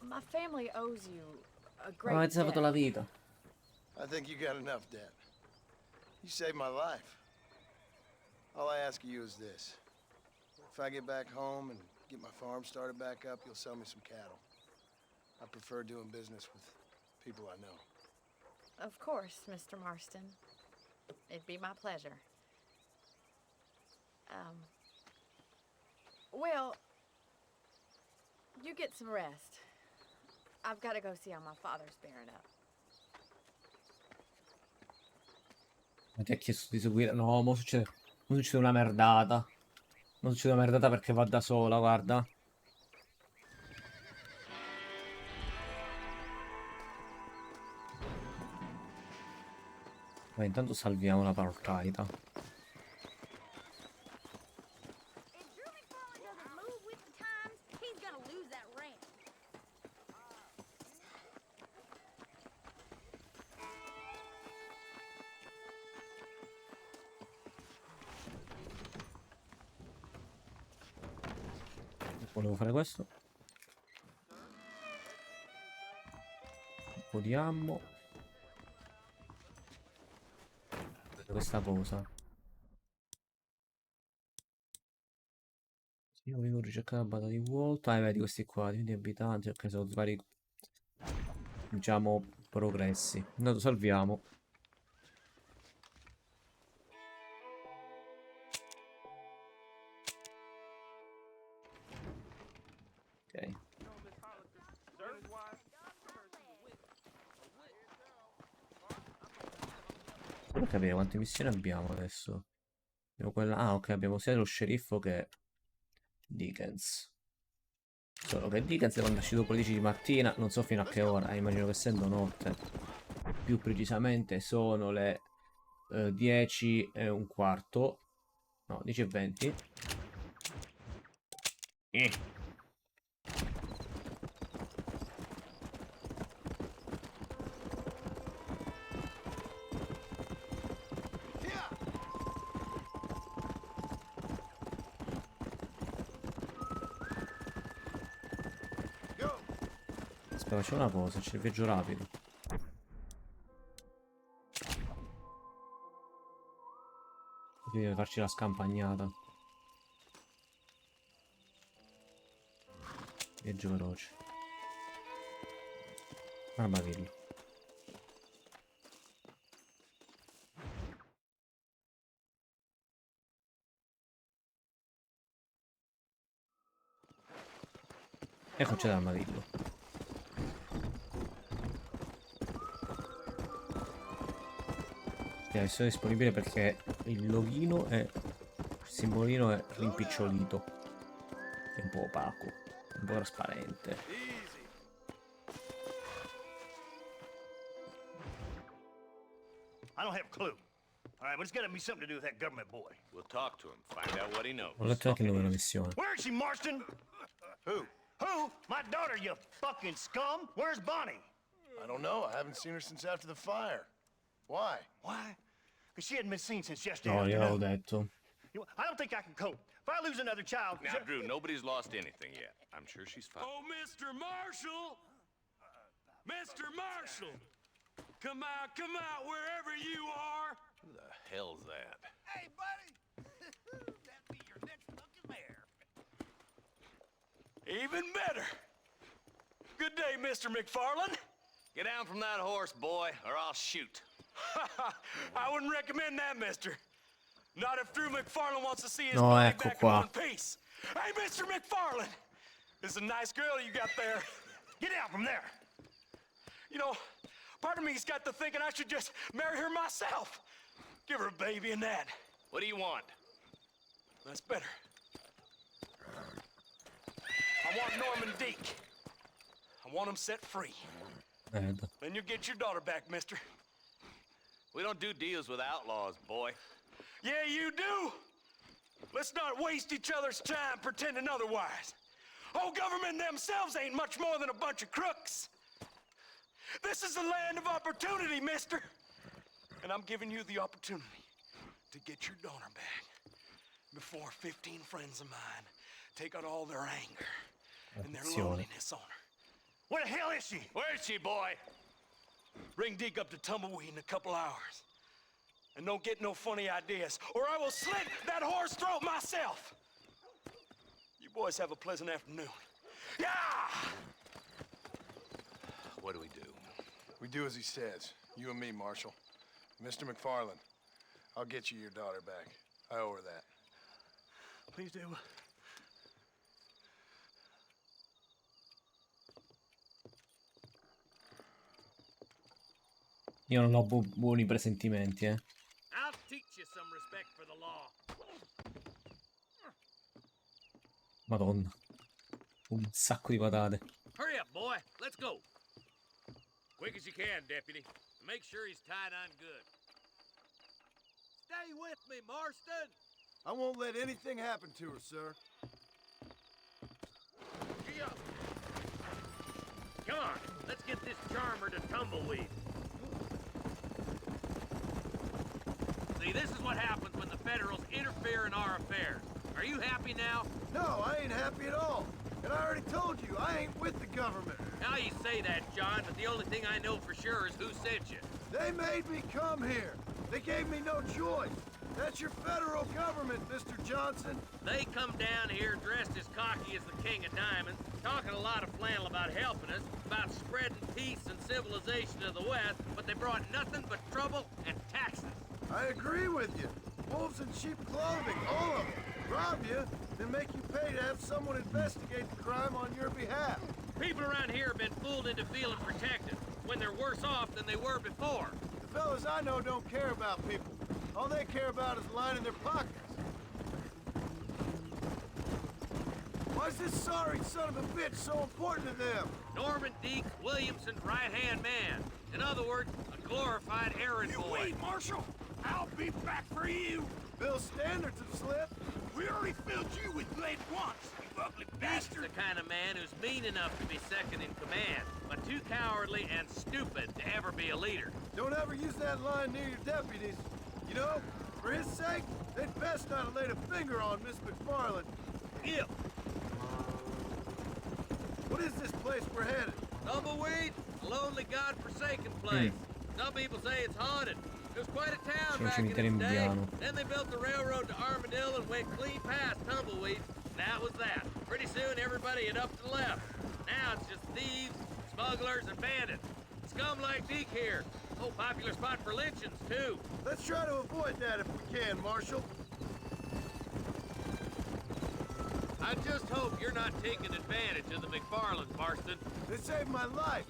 my family owes you a great Ma hai salvato la vita. I think you got enough debt. You saved my life. All I ask of you is this. If I get back home and get my farm started back up, you'll sell me some cattle. I prefer doing business with people I know. Of course, Mr. Marston. It'd be my pleasure. Well, you get some rest. I've got to go see how my father's bearing up. Ma ti ha chiesto di seguire? No, mo succede una merdata. Mo succede una merdata perché va da sola, guarda. Ma intanto salviamo la partita. Volevo fare questo. Un po' di ammo. Questa cosa. Io avevo ricercato la banda di Walt. Ah, vedi questi qua, di abitanti, ok, sono vari, diciamo, progressi. Intanto salviamo. Ok. Per capire quante missioni abbiamo adesso. Abbiamo quella... Ah, ok, abbiamo sia lo sceriffo che Dickens. Solo che Dickens quando è uscito dopo le 10 di mattina, non so fino a che ora, immagino che essendo notte. Più precisamente sono le 10 e un quarto. No, 10 e 20. Aspetta, faccio una cosa, c'è il viaggio rapido. Quindi deve farci la scampagnata. Viaggio veloce. Armadillo. Eccoci l'armadillo. Adesso è disponibile perché il loghino è... il simbolino è rimpicciolito. È un po' opaco, un po' trasparente. I don't have a clue. All right, but it's got to be something to do with that government boy. We'll talk to him, find out what he knows. Ho letto anche il nome della missione. Where is she, Marston? Who? Who? My daughter, you fucking scum. Where's Bonnie? I don't know. I haven't seen her since after the fire. Why? Why? Because she hadn't been seen since yesterday No, gliel'ho afternoon. detto. I don't think I can cope. If I lose another child... Now, Drew, nobody's lost anything yet. I'm sure she's fine. Oh, Mr. Marshall! Mr. Marshall! Come out, wherever you are! Who the hell's that? Hey, buddy! That be your next fucking mayor. Even better! Good day, Mr. McFarland. Get down from that horse, boy, or I'll shoot. I wouldn't recommend that, mister. Not if Drew McFarland wants to see his No, body ecco back qua. in one piece. Hey, Mr. McFarland! This is a nice girl you got there. Get out from there. You know, part of me's got to thinking I should just marry her myself. Give her a baby and that. What do you want? That's better. I want Norman Deek. I want him set free. Merda. Then you get your daughter back, mister. We don't do deals with outlaws, boy. Yeah, you do. Let's not waste each other's time pretending otherwise. Old government themselves ain't much more than a bunch of crooks. This is the land of opportunity, mister. And I'm giving you the opportunity to get your daughter back before 15 friends of mine take out all their anger and their Attenzione. loneliness on her. Where the hell is she? Where is she, boy? Bring Deke up to Tumbleweed in a couple hours. And don't get no funny ideas, or I will slit that horse throat myself. You boys have a pleasant afternoon. Yeah! What do we do? We do as he says. You and me, Marshal. Mr. McFarland, I'll get you your daughter back. I owe her that. Please do. Io non ho buoni presentimenti, eh. I'll teach you some respect for the law. Madonna. Un sacco di patate. Hurry up, boy. Let's go. Quick as you can, deputy. Make sure he's tied on good. Stay with me, Marston. I won't let anything happen to her, sir. Gee up. Come on, let's get this charmer to Tumbleweed. See, this is what happens when the Federals interfere in our affairs. Are you happy now? No, I ain't happy at all. And I already told you, I ain't with the government. Now you say that, John, but the only thing I know for sure is who sent you. They made me come here. They gave me no choice. That's your federal government, Mr. Johnson. They come down here dressed as cocky as the King of Diamonds, talking a lot of flannel about helping us, about spreading peace and civilization to the West, but they brought nothing but trouble and taxes. I agree with you. Wolves in sheep clothing, all of them. Rob you, then make you pay to have someone investigate the crime on your behalf. People around here have been fooled into feeling protected, when they're worse off than they were before. The fellas I know don't care about people. All they care about is lining their pockets. Why's this sorry son of a bitch so important to them? Norman Deke, Williamson's right-hand man. In other words, a glorified errand boy. Wait, Marshal. I'll be back for you. Bill standards have slipped. We already filled you with lead once, you ugly Deke's bastard. the kind of man who's mean enough to be second in command, but too cowardly and stupid to ever be a leader. Don't ever use that line near your deputies. You know, for his sake, they'd best not have laid a finger on Miss McFarland. If What is this place we're headed? Tumbleweed, a lonely, god-forsaken place. Some people say it's haunted. It was quite a town C'è un back in cimitero its day. indiano. Then they built the railroad to Armadillo and went clean past Tumbleweed. That was that. Pretty soon everybody had up and left. Now it's just thieves, smugglers, and bandits. Scum like Deke here. Oh, popular spot for lynchings, too. Let's try to avoid that if we can, Marshal. I just hope you're not taking advantage of the McFarlands, Marston. They saved my life.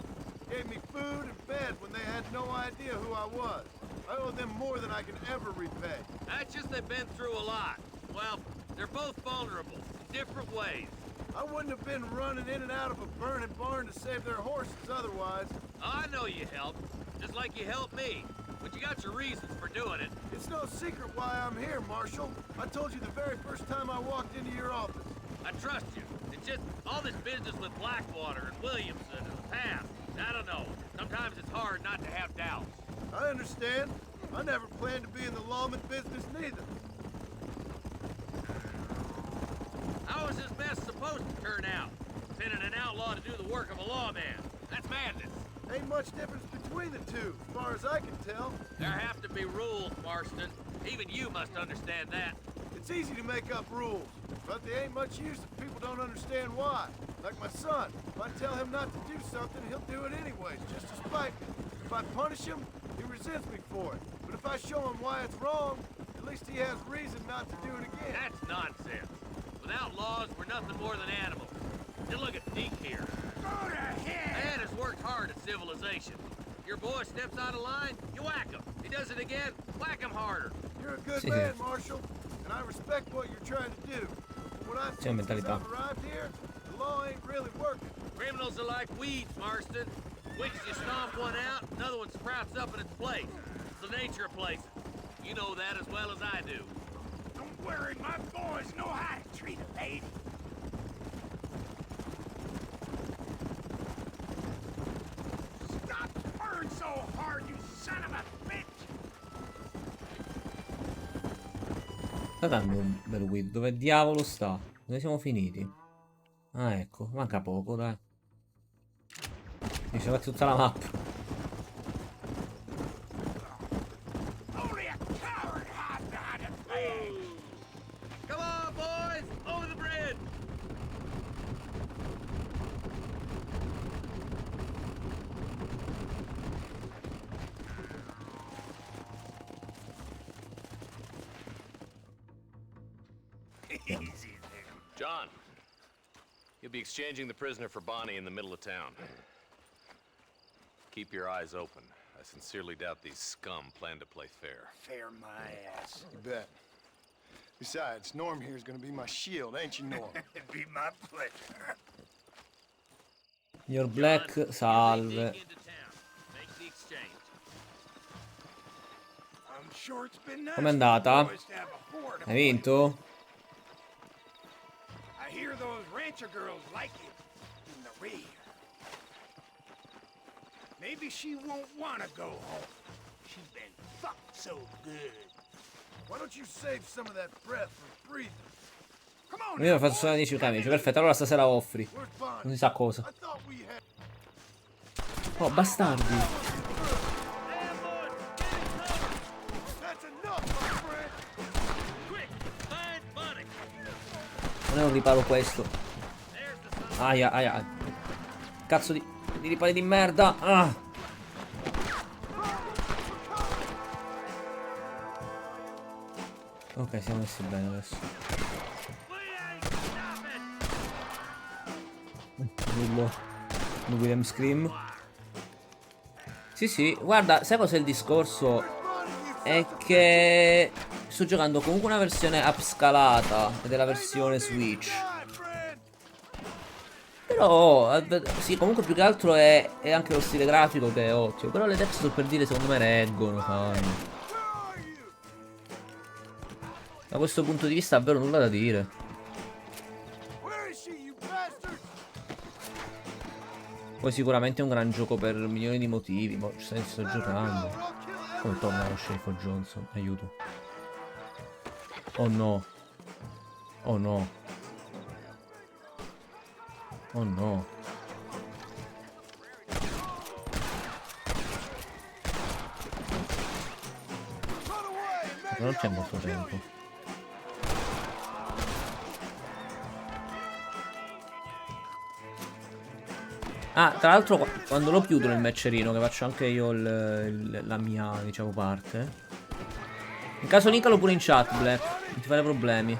Gave me food and bed when they had no idea who I was. I owe them more than I can ever repay. That's just they've been through a lot. Well, they're both vulnerable in different ways. I wouldn't have been running in and out of a burning barn to save their horses otherwise. I know you helped, just like you helped me. But you got your reasons for doing it. It's no secret why I'm here, Marshal. I told you the very first time I walked into your office. I trust you. It's just all this business with Blackwater and Williamson in the past. I don't know. Sometimes it's hard not to have doubts. I understand. I never planned to be in the lawman business neither. How is this mess supposed to turn out? Sending an outlaw to do the work of a lawman. That's madness. Ain't much difference between the two, as far as I can tell. There have to be rules, Marston. Even you must understand that. It's easy to make up rules. But they ain't much use if people don't understand why. Like my son. If I tell him not to do something, he'll do it anyways, just to spite me. If I punish him, he resents me for it. But if I show him why it's wrong, at least he has reason not to do it again. That's nonsense. Without laws, we're nothing more than animals. You look at Deke here. Go to hell! Man has worked hard at civilization. Your boy steps out of line, you whack him. He does it again, whack him harder. You're a good man, Marshal, and I respect what you're trying to do. But what I've seen since I've arrived here, the law ain't really working. Criminals are like weeds, Marston. Quick as you stomp one out, another one sprouts up in its place. It's the nature of places. You know that as well as I do. Don't worry, my boys know how to treat a lady. Stop purring so hard, you son of a bitch! Sta dando un bel guido. Dove diavolo sta? Dove siamo finiti? Ah, ecco. Manca poco, dai. Mi ci tutta la mappa. Only a coward hides behind a flag! Come on, boys! Over the bridge! Easy there. John, you'll be exchanging the prisoner for Bonnie in the middle of town. Keep your eyes open. I sincerely doubt these scum plan to play fair. Fair my ass. You bet. Besides, Norm here's gonna be my shield, ain't you, Norm? It'd be my pleasure. Your Black, salve. Dig into town. Make the exchange. I'm sure it's been nice Com'è andata? for boys to have a horde of Hai vinto? I hear those rancher girls like it in the rear. Maybe she won't want to go home. She's been fucked so good. Why don't you save some of that breath for breathing? Come on, Io now, faccio solo boys. 10 camici. Perfetto, allora stasera offri. Where's Bonnie? Non si sa cosa. I thought we had... Oh, bastardi. That's enough, my friend! Quick! Find Bonnie! Non è un riparo questo. There's the sun. Aia, aia. Cazzo di ripari di merda. Ah. Ok, siamo messi bene adesso. We ain't stopping! Nullo. William Scream. Sì, sì. Guarda, sai cos'è il discorso? È che sto giocando comunque una versione upscalata della versione Switch. Però, sì, comunque più che altro è anche lo stile grafico che è ottimo. Però le texture, per dire, secondo me reggono, fanno. Da questo punto di vista davvero nulla da dire. Poi sicuramente è un gran gioco per milioni di motivi. Ma ci sto giocando. Come torna lo sceriffo Johnson? Aiuto. Oh no. Oh no. Oh no. Non c'è molto tempo. Ah, tra l'altro quando lo chiudo il matcherino, che faccio anche io la mia, diciamo, parte. In caso linkalo pure in chat, Black. Non ti fare problemi.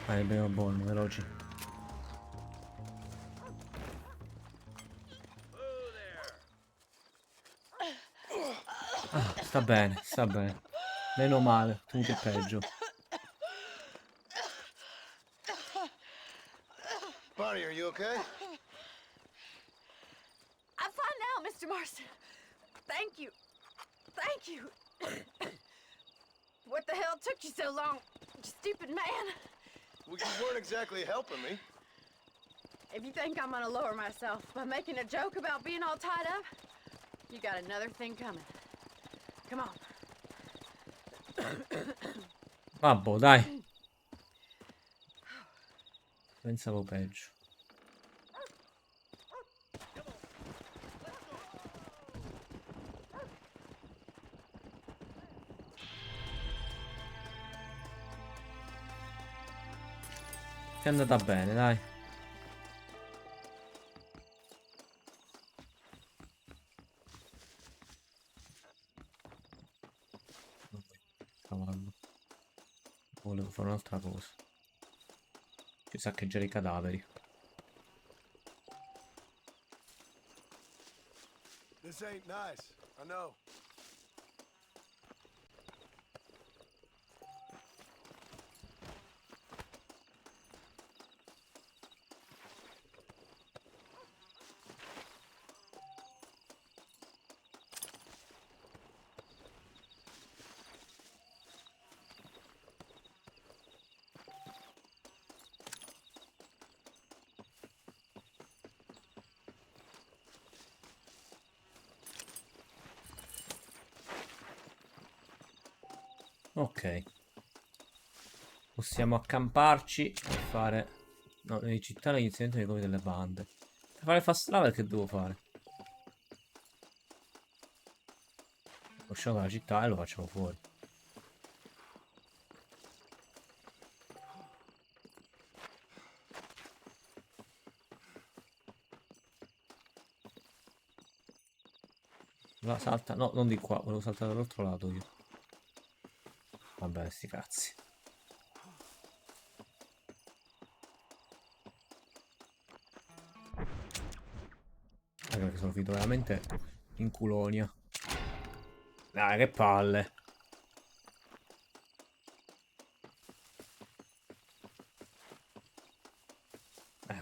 Vai, abbiamo buono, veloci. Ah, sta bene, sta bene. Meno male, tutto il peggio. Bonnie, are you okay? I'm fine now, Mr. Marston. Thank you. Thank you. What the hell took you so long, you stupid man? Well, you weren't exactly helping me. If you think I'm gonna lower myself by making a joke about being all tied up, you got another thing coming. Come on. Vabbè, dai. Pensavo peggio. È andata bene, dai. Cavallo. Volevo fare un'altra cosa. Ci saccheggiare i cadaveri. This ain't nice, I know. Ok. Possiamo accamparci e fare... No, nelle città l'iniziamento dei covi delle bande. Per fare fast travel che devo fare? Usciamo dalla città e lo facciamo fuori. La salta... No, non di qua, volevo saltare dall'altro lato io. Vabbè, sti cazzi. Raga, che sono finito veramente in culonia. Dai, che palle.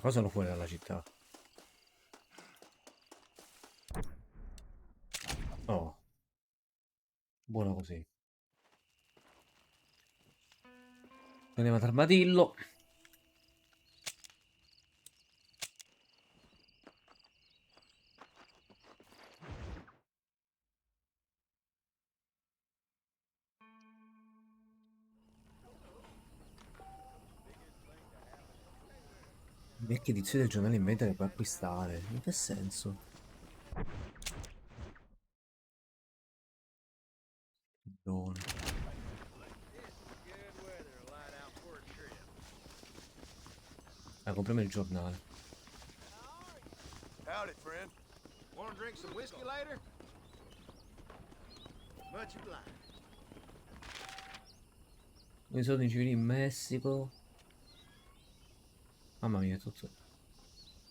Qua sono fuori dalla città. Oh. Buono così. Andiamo ad armadillo. Vecchie edizioni del giornale in vendita che puoi acquistare. In che senso? Buono. Compriamo il giornale. Howdy, friend. Want to drink some whiskey later? Much obliged. I soldi civili in Messico. Mamma mia, tutto.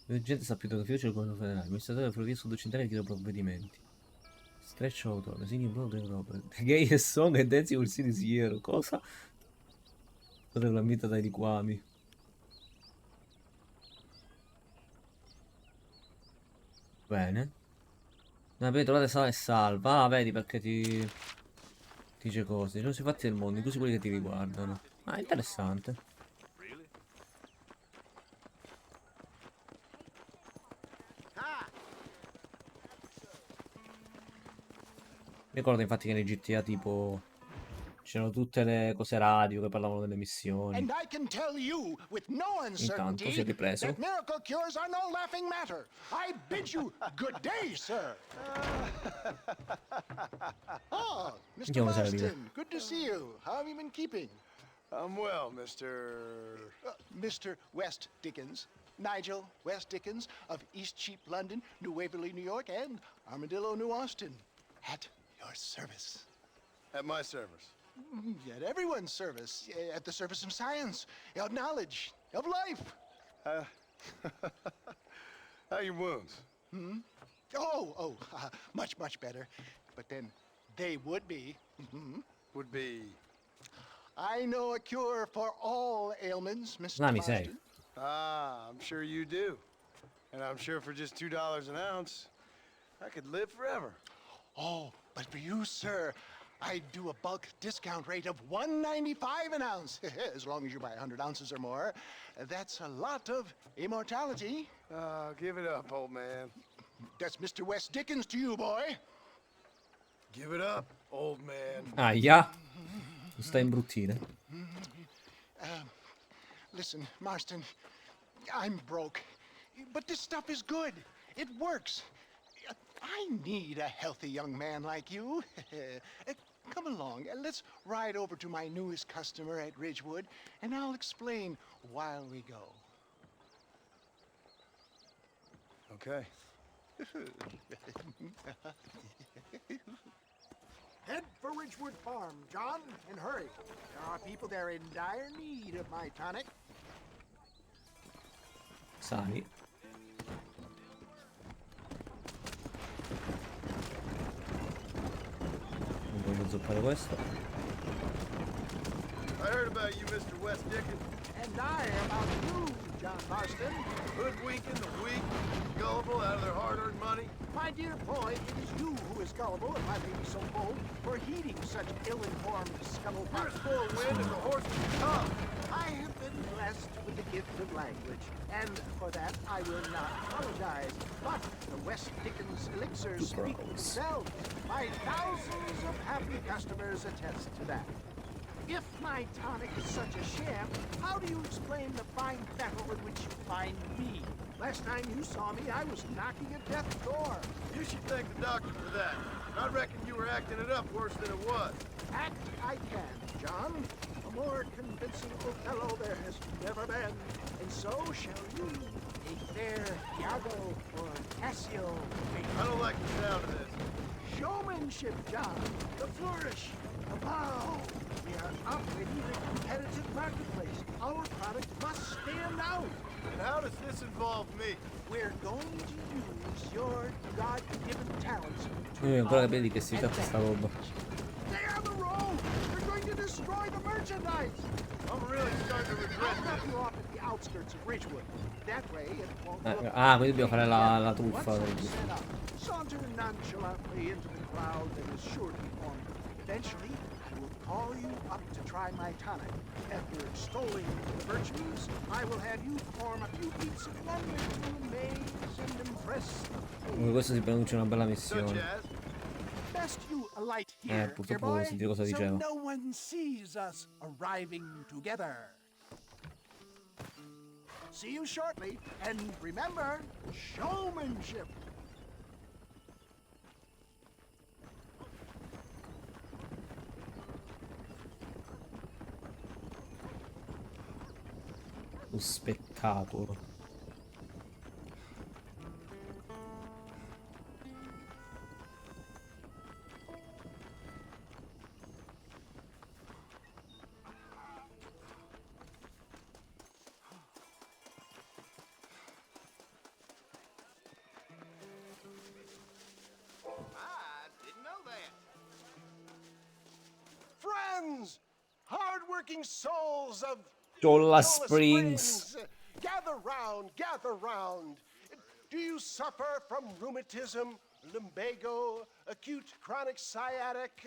La gente sa più che fiducia del governo federale. L'amministratore delle ferrovie sud-occidentali chiede provvedimenti. Stretch autore, Sini Blood Europa. Gay e Song e Dancing with City Zero. Cosa? Cosa la vita dai liquami. Bene. Non avete trovate sala e salva. Ah, vedi perché ti dice cose. Sono i fatti del mondo, inclusi quelli che ti riguardano. Ah, interessante. Ricordo infatti che nei GTA tipo c'erano tutte le cose radio che parlavano delle missioni. And I can tell you with no Intanto si è uncertainty ripreso. that miracle cures are no laughing matter. I bid you good day, sir. Oh, Mr. Andiamo a salire. Marston, good to see you. How have you been keeping? I'm well, Mr. Mr. West Dickens. Nigel West Dickens of East Cheap, London, New Waverly, New York, and Armadillo, New Austin. At your service. At my service. At everyone's service. At the service of science, of knowledge, of life. How are your wounds? Much, much better. But then they would be. Would be. I know a cure for all ailments, Mr. Let me say. Marston. Ah, I'm sure you do. And I'm sure for just $2 an ounce, I could live forever. Oh, but for you, sir, I do a bulk discount rate of $1.95 an ounce, as long as you buy 100 ounces or more. That's a lot of immortality. Give it up, old man. That's Mr. West Dickens to you, boy. Give it up, old man. Aia. Sta imbruttire. Listen, Marston, I'm broke, but this stuff is good. It works. I need a healthy young man like you. Come along and let's ride over to my newest customer at Ridgewood, and I'll explain while we go. Okay. Head for Ridgewood Farm, John, and hurry. There are people there in dire need of my tonic. Sali. Non voglio zoppare questo. I heard about you, Mr. West Dickens. And I about you, John Marston. Hoodwinking the weak, gullible out of their hard-earned money. My dear boy, it is you who is gullible, if I may be so bold, for heeding such ill-informed scuttle. You're as full of wind as a horse can come. I have been blessed with the gift of language, and for that I will not apologize. But the West Dickens elixirs speak for themselves. My thousands of happy customers attest to that. If my tonic is such a sham, how do you explain the fine fettle with which you find me? Last time you saw me, I was knocking at death's door. You should thank the doctor for that. I reckon you were acting it up worse than it was. Act I can, John. A more convincing Othello there has never been. And so shall you, a fair Iago or Cassio. I don't like the sound of this. Showmanship, John. The flourish. The bow. We are operating in a competitive marketplace. Our product must stand out. And how does this involve me? We're going to use your God-given talents to Io devo ancora capire di che si tratta sta roba. Stay on the road! We're going to destroy the merchandise! I'm really starting to regret I'll drop this. you off at the outskirts of Ridgewood. That way it won't look Quindi dobbiamo fare la truffa. Once all set up, saunter nonchalantly into the crowd that is sure to be forming. Eventually, I will call you up to try my tonic. After extolling the virtues, I will have you perform a few feats of wonder to amaze and impress. Comunque questo si pronuncia una bella Such missione. as? Best you alight here, dear purtroppo boy, sentite cosa so diceva. no one sees us arriving together. See you shortly, and remember, showmanship. Lo spettacolo. Friends, hard-working souls of Jolla Springs. Gather round. Do you suffer from rheumatism, lumbago, acute chronic sciatic,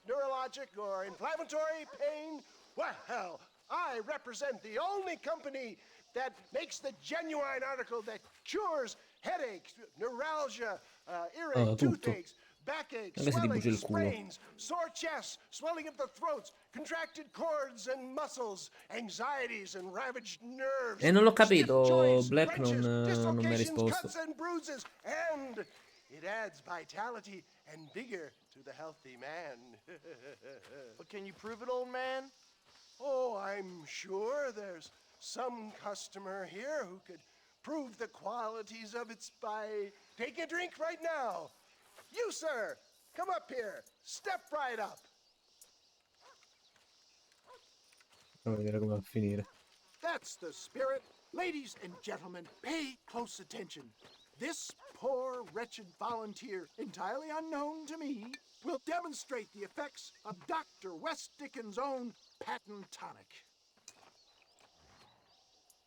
neurologic, or inflammatory pain? Well, I represent the only company that makes the genuine article that cures headaches, neuralgia, earache, toothaches, backaches, Anche se ti brucia swelling, il culo. sprains, sore chests, swelling of the throats, contracted cords and muscles, anxieties and ravaged nerves. Non l'ho stiff capito, joints, Black non wrenches, mi ha dislocations, risposto. cuts and bruises, and it adds vitality and vigor to the healthy man. But can you prove it, old man? Oh, I'm sure there's some customer here who could prove the qualities of it by taking a drink right now. You, sir, come up here. Step right up. Andiamo a vedere come va a finire. That's the spirit. Ladies and gentlemen, pay close attention. This poor, wretched volunteer, entirely unknown to me, will demonstrate the effects of Dr. West Dickens' own patent tonic.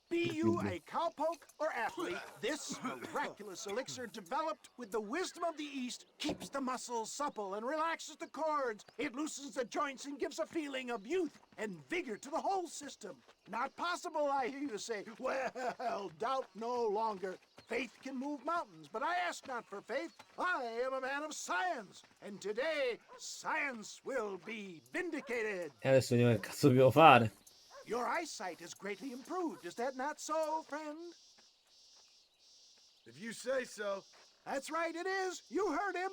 Be you a cowpoke or athlete, this miraculous elixir developed with the wisdom of the East keeps the muscles supple and relaxes the cords. It loosens the joints and gives a feeling of youth and vigor to the whole system. Not possible, I hear you say. Well, doubt no longer. Faith can move mountains, but I ask not for faith. I am a man of science, and today science will be vindicated. E adesso vediamo che cazzo dobbiamo fare. Your eyesight has greatly improved. Is that not so, friend? If you say so. That's right, it is. You heard him.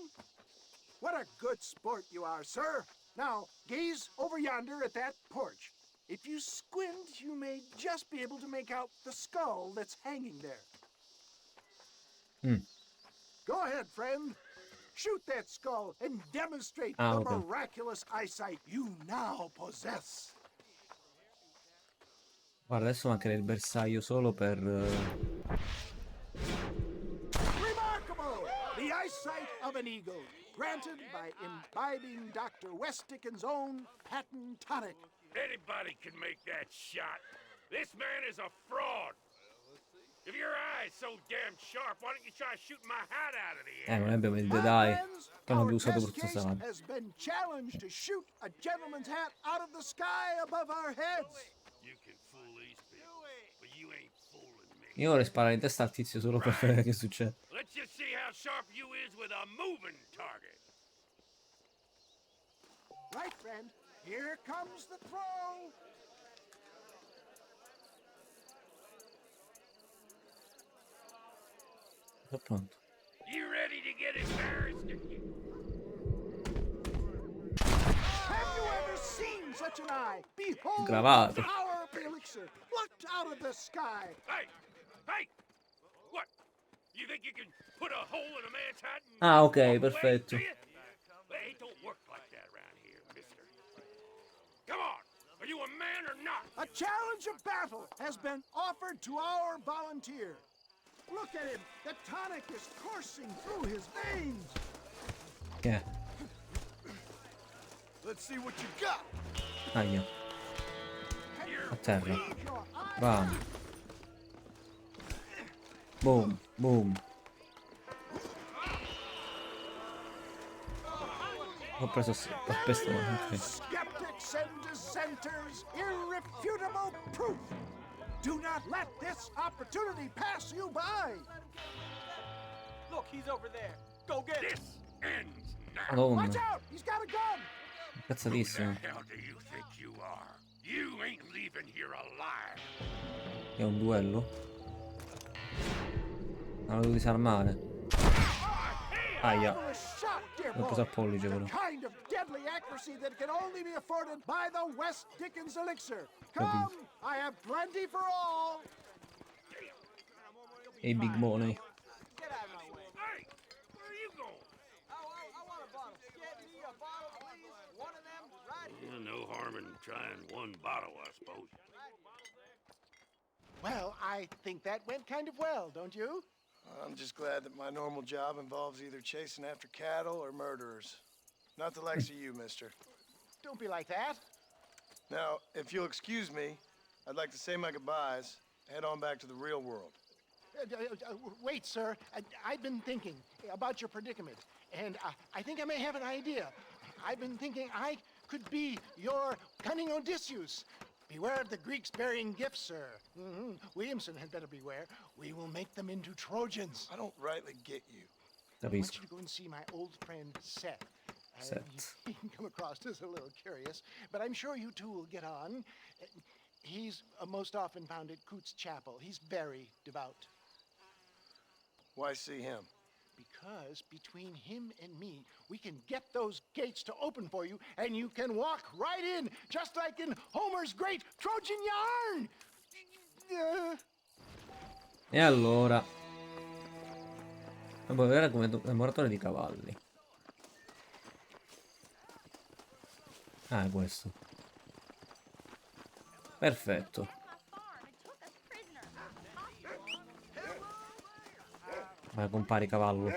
What a good sport you are, sir. Now, gaze over yonder at that porch. If you squint, you may just be able to make out the skull that's hanging there. Go ahead, friend. Shoot that skull and demonstrate the okay. miraculous eyesight you now possess. Guarda, adesso mancherà il bersaglio solo per... Remarkable! The eyesight of an eagle, granted by imbibing Dr. Westickens' own patent tonic. Anybody can make that shot. This man is a fraud. If your eye's so damn sharp, why don't you try shooting my hat out of the air? non abbiamo il My dai. friends, Poi non our vi usato test questo case sabato. has been challenged to shoot a gentleman's hat out of the sky above our heads. You can fool these people, but you ain't fooling me. Io vorrei sparare in testa al tizio solo per vedere che succede. Let's just see how sharp you is with a moving target. Right, friend. Here comes the throw. Sono pronto. You ready to get embarrassed? Have you ever seen such an eye? Behold Gravato. the power of the elixir, plucked out of the sky. Hey! Hey! What? You think you can put a hole in a man's hat and Ah, ok, walk away, perfetto. do you? Well, it don't work like that around here, mister. Come on! Are you a man or not? A challenge of battle has been offered to our volunteer. Look at him. The tonic is coursing through his veins. Che è? Let's see what you got. Aia. A terra. Bam. Boom. Boom. Ho preso a pestone. Ok. Skeptics and dissenters, irrefutable proof. Do not let this opportunity pass you by. Look, he's over there. Go get him. This ends now. Madonna. Watch out! He's got a gun. Cazzatissimo. Who the hell do you think you are? You ain't leaving here alive. È un duello? Non lo devo disarmare. Aia. Marvelous shot, dear L'ho boy. preso a pollice The però. kind of deadly accuracy that can only be afforded by the West Dickens elixir. Come, I have plenty for all. E big money. Get out of my way. Hey! Where are you going? I want a bottle. Get me a bottle, please. One of them right here. No harm in trying one bottle, I suppose. Well, I think that went kind of well, don't you? I'm just glad that my normal job involves either chasing after cattle or murderers. Not the likes of you, mister. Don't be like that. Now, if you'll excuse me, I'd like to say my goodbyes, head on back to the real world. Wait, sir. I've been thinking about your predicament, and I think I may have an idea. I've been thinking I could be your cunning Odysseus. Beware of the Greeks burying gifts, sir. Williamson had better beware. We will make them into Trojans. I don't rightly get you. I want Capisco. you to go and see my old friend Seth. Seth. He can come across as a little curious, but I'm sure you two will get on. He's most often found at Coots Chapel. He's very devout. Why see him? Because between him and me, we can get those gates to open for you, and you can walk right in, just like in Homer's great Trojan yarn. E allora. E poi era come laboratorio di cavalli. Ah, è questo. Perfetto. Vai, compari cavallo.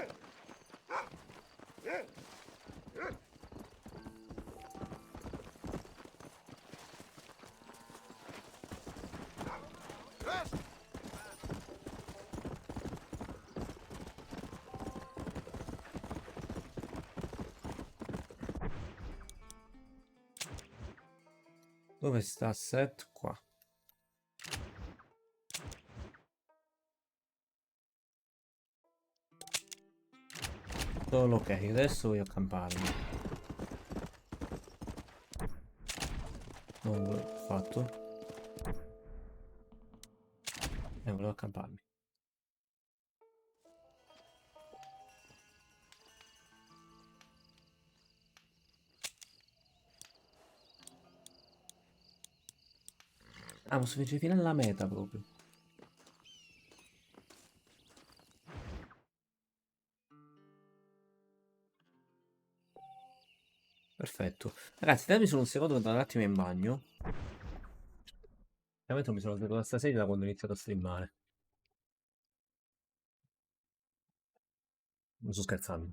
Dove sta Seth? Qua. Solo ok, adesso voglio accamparmi. Non l'ho fatto. E volevo accamparmi. Ah, posso vincere fino alla meta proprio. Perfetto. Ragazzi, datemi solo un secondo che vado un attimo in bagno. Veramente non mi sono svegliato stasera da quando ho iniziato a streamare. Non sto scherzando.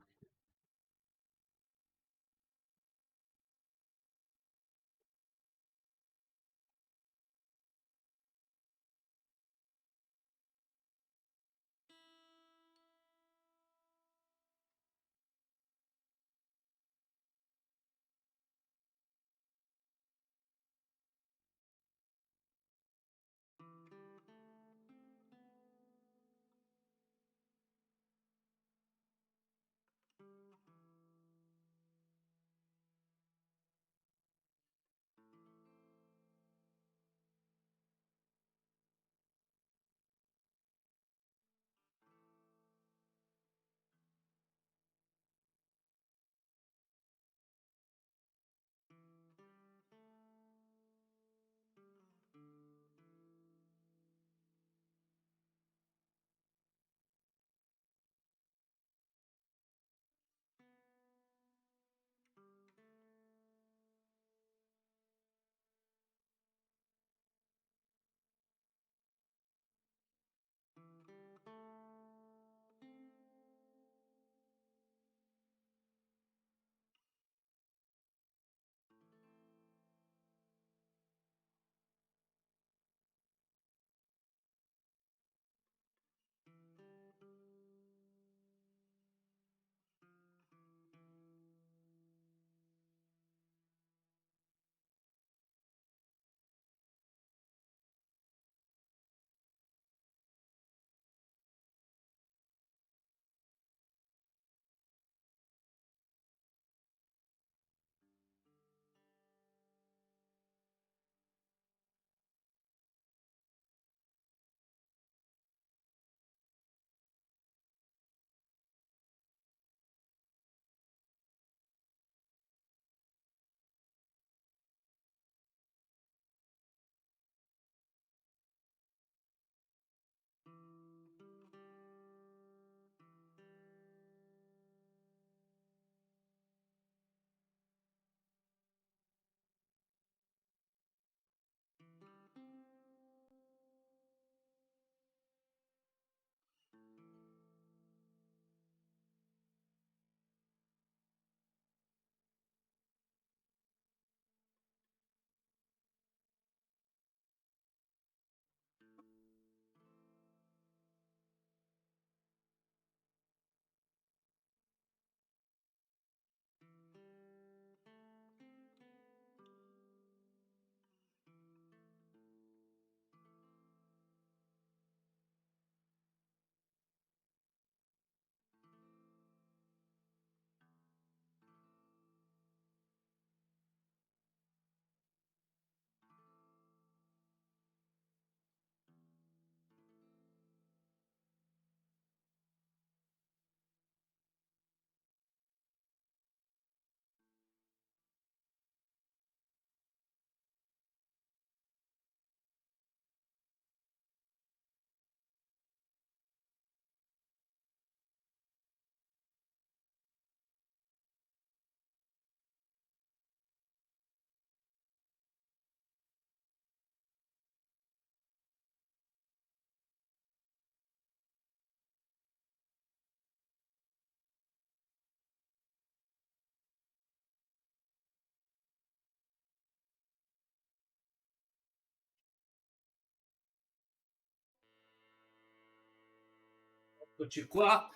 Eccoci qua.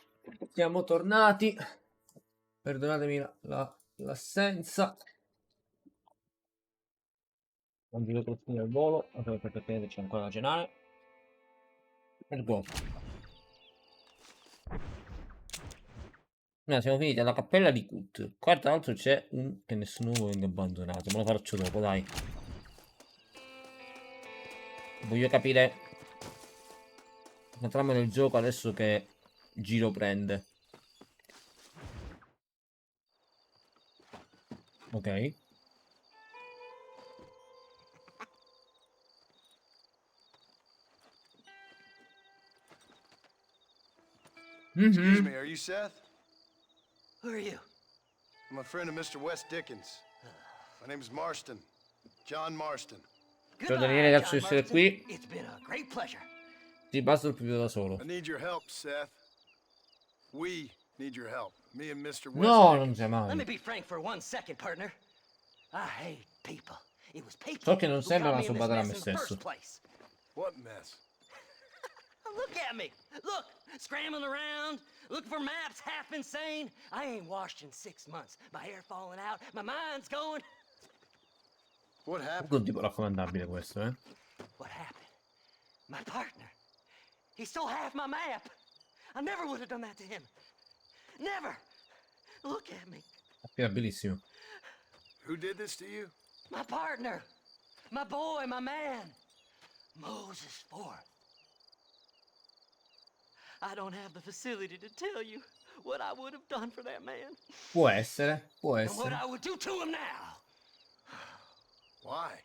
Siamo tornati. Perdonatemi l'assenza. Non vi vedo più al volo, anche perché praticamente c'è ancora da cenare. E go. No, siamo finiti alla cappella di Kut. Qua tra l'altro c'è un che nessuno vuole abbandonato. Me lo faccio dopo, dai. Voglio capire la trama del gioco adesso che giro prende. Ok. Excuse me, are you Seth? Who are you? I'm a friend of Mr. Wes Dickens. My name's Marston. John Marston. Spero Daniele cazzo di essere qui. It's been a great pleasure. Sì, basta il più da solo. I need your help, Seth. We need your help. Me and Mr. Wes No, non Dickens. c'è mai. Let me be frank for 1 second, partner. I hate people. It was people So che non who sembra got una me in this subata da mess me in the stesso. first place. What mess? Look at me. Look, scrambling around, looking for maps, half insane. I ain't washed in 6 months. My hair falling out, my mind's going. What happened? Comunque è un tipo raccomandabile questo, eh. What happened? My partner. He stole half my map. I never would have done that to him. Never. Look at me. Era bellissimo. Who did this to you? My partner. My boy, my man. Moses Forth. I don't have the facility to tell you what I would have done for that man. Può essere, può And what essere. I would do to him now. Why?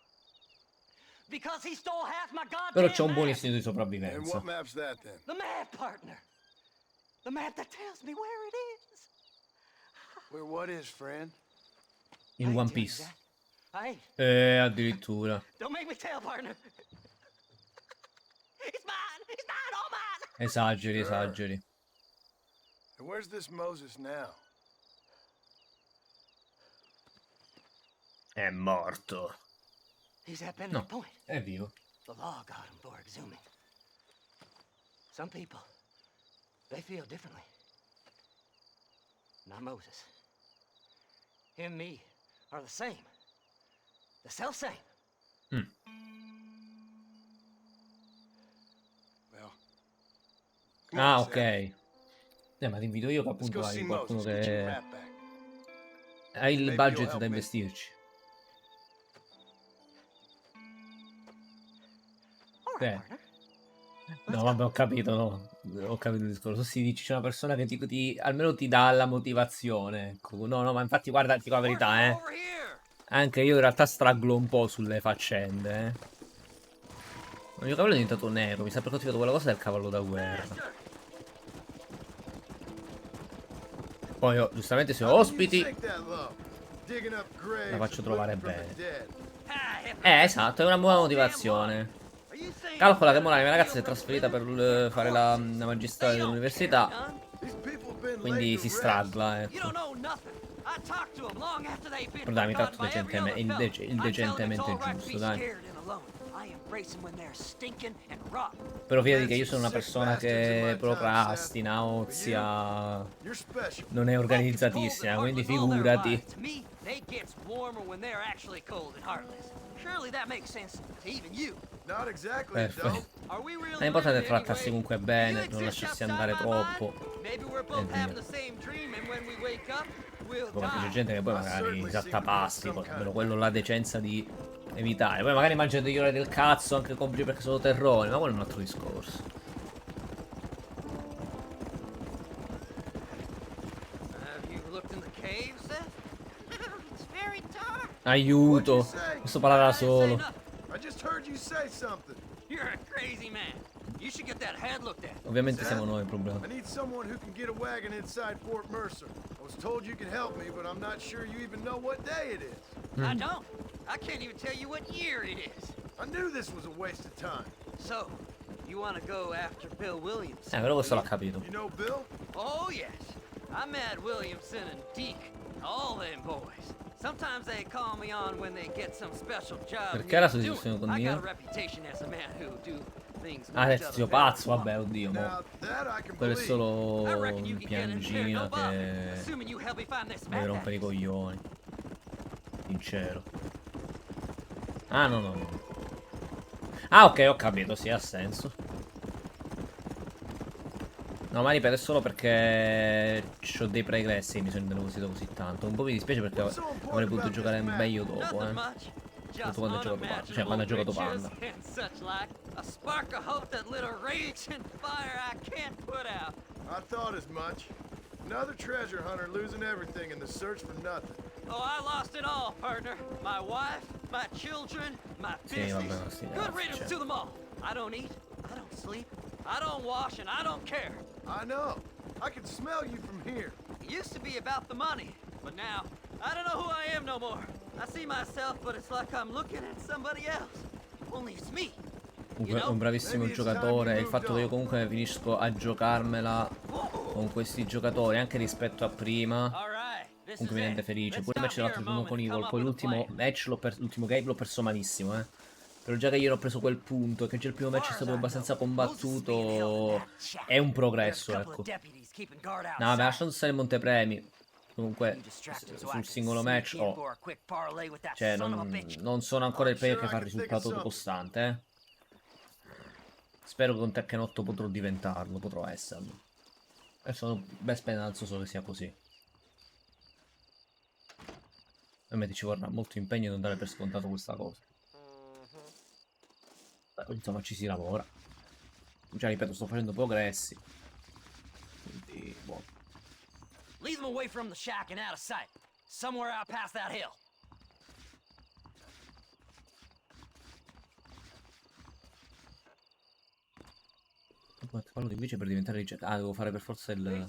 Because he stole half my goddamn Però c'è un buon map. istinto di And sopravvivenza. what map's that then? The map, partner. The map that tells me where it is. Where what is, friend? In I One ain't tell you Piece. that. I ain't. Addirittura. Don't make me tell, partner. It's mine. It's mine. All mine. Esageri, esageri. And where's this Moses now? È morto. He's at Bennett No, Point. è vivo. The law got him for exhuming. Some people, they feel differently. Not Moses. Him and me are the same. The self-same. Well, come Ah, on, ok. Seth. Ma ti invito io che Let's appunto go hai see qualcuno Moses. Get your che map back. ha il Maybe budget you'll da help me. investirci. All Beh. right, partner. No, vabbè, ho capito, no. Ho capito il discorso. Si dice c'è una persona che almeno ti dà la motivazione. Ecco. No, no, ma infatti guarda, ti dico la verità, eh. Over here. Anche io in realtà stragglo un po' sulle faccende, eh. Il mio cavallo è diventato nero, mi sa perché ho tirato quella cosa del cavallo da guerra. Poi giustamente se ho ospiti la faccio trovare bene. Esatto, è una buona motivazione. Calcola che mo la mia ragazza si è trasferita per fare la magistrale dell'università. Quindi si stragla, ecco. Però dai, mi tratto decentemente, il decentemente giusto, dai. Però fidati che io sono una persona che procrastina, ozia, non è organizzatissima, quindi figurati. Perfetto. L'importante è trattarsi comunque bene, non lasciarsi andare troppo. Come c'è gente che poi magari saltapasti, almeno quello la decenza di evitare. Poi magari mangia degli ore del cazzo anche complici perché sono terroni, ma quello è un altro discorso. Aiuto, posso parlare da solo. Ovviamente siamo noi il problema. I need someone who can get a wagon inside Fort Mercer. I was told you could help me, but I'm not sure you even know what day it is. I don't. I can't even tell you what year it is. I knew this was a waste of time. So, you want to go after Bill Williamson? Però questo l'ha capito. You know Bill? Oh, yes. I met Williamson and Deke, all them boys. Sometimes they call me on when they get some special job. Perché la sostituzione con I got a Dio? reputation as a man who do things Ah, è much other zio than pazzo, vabbè, oddio, mo. Now that I can Quello è believe. solo I reckon you can get in there, piangina no bother. che Assuming you help me find this deve map. rompere i coglioni. Sincero. Ah, no, no, no. Ah, ok, ho capito, sì, ha senso. No, ma ripeto, è solo perché ho dei pregressi che mi sono nervosito così tanto. Un po' mi dispiace perché avrei potuto giocare meglio dopo, eh. Soprattutto quando ho giocato Panda. Cioè, quando ho giocato Panda. A spark of hope that lit a raging fire I can't put out. I thought as much. Another treasure hunter losing everything in the search for nothing. Oh, I lost it all, partner. My wife, my children, my Sì, vabbè, business. sì, Good riddance cioè. to them all. I don't eat, I don't sleep, I don't wash, and I don't care. I know. I can smell you from here. It used to be about the money, but now I don't know who I am no more. I see myself, but it's like I'm looking at somebody else. Only it's me. Comunque è un bravissimo giocatore, e il fatto che io comunque finisco a giocarmela con questi giocatori anche rispetto a prima comunque mi rende felice. Pure il match dell'altro giorno con Evil, poi l'ultimo match l'ultimo game l'ho perso malissimo, però già che io ho preso quel punto, che già il primo match è stato abbastanza combattuto, è un progresso, ecco. No, vabbè, lasciando stare il montepremi, comunque sul singolo match cioè non sono ancora il player che fa il risultato costante, Spero che con Tekken 8 potrò diventarlo, potrò esserlo. E sono ben speranzoso solo che sia così. A me ci vorrà molto impegno non dare per scontato questa cosa. Insomma, ci si lavora. Già, ripeto, sto facendo progressi. Quindi, buono. Lead them away from the shack and out of sight. Somewhere out past that hill. Fallo di invece per diventare ricercato. Ah, devo fare per forza il...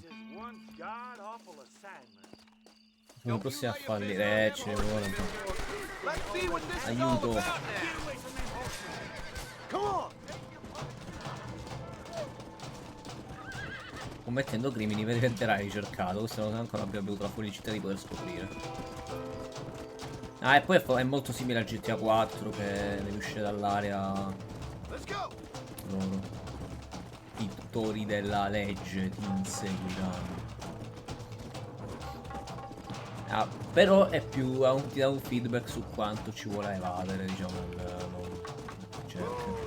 Sono prossimi a fallire. Ce ne vuole un po'. Aiuto. Commettendo crimini diventerai ricercato. Questo non ancora abbiamo avuto la felicità di poter scoprire. Ah, e poi è molto simile a GTA 4 che devi uscire dall'area. Loro. I tutori della legge ti inseguiranno. Ah, però è più ti dà un feedback su quanto ci vuole evadere, diciamo, il ricerca.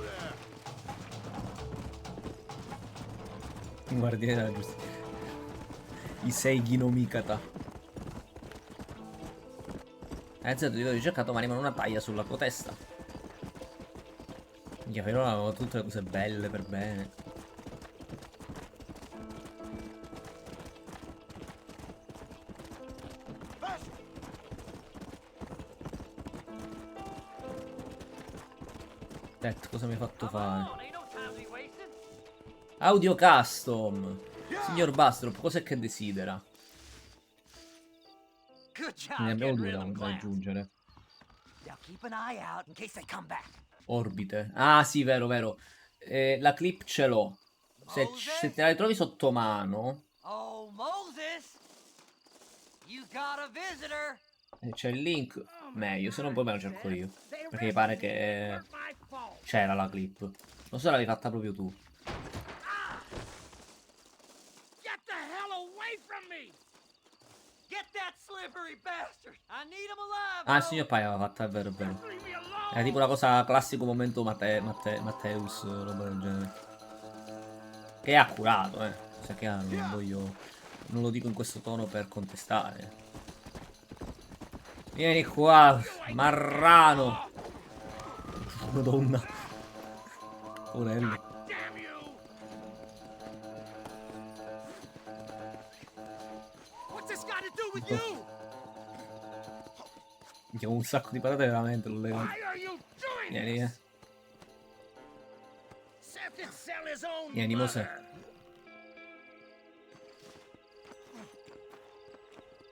Guardiani della giustizia. I Seigi no Mikata. Zero di ricercato, ma rimane una paglia sulla tua testa. Minchia, però avevano tutte le cose belle per bene. Cosa mi hai fatto fare? Audio custom. Signor Bastrop, cos'è che desidera? Ne abbiamo due da aggiungere. Orbite. Ah sì, vero, vero. La clip ce l'ho. Se te la ritrovi sotto mano. C'è il link. Meglio, se non poi me lo cerco io. Perché mi pare che c'era la clip. Non so se l'avevi fatta proprio tu. Ah, il signor Pai aveva fatta, è vero, è vero. È tipo una cosa classico momento Matteus, roba del genere. Che è accurato, sia chiaro, non voglio... Non lo dico in questo tono per contestare. Vieni qua, marrano. Madonna. Orello. Mi chiamo un sacco di patate veramente, lo leggo. Vieni, Vieni, Mosè.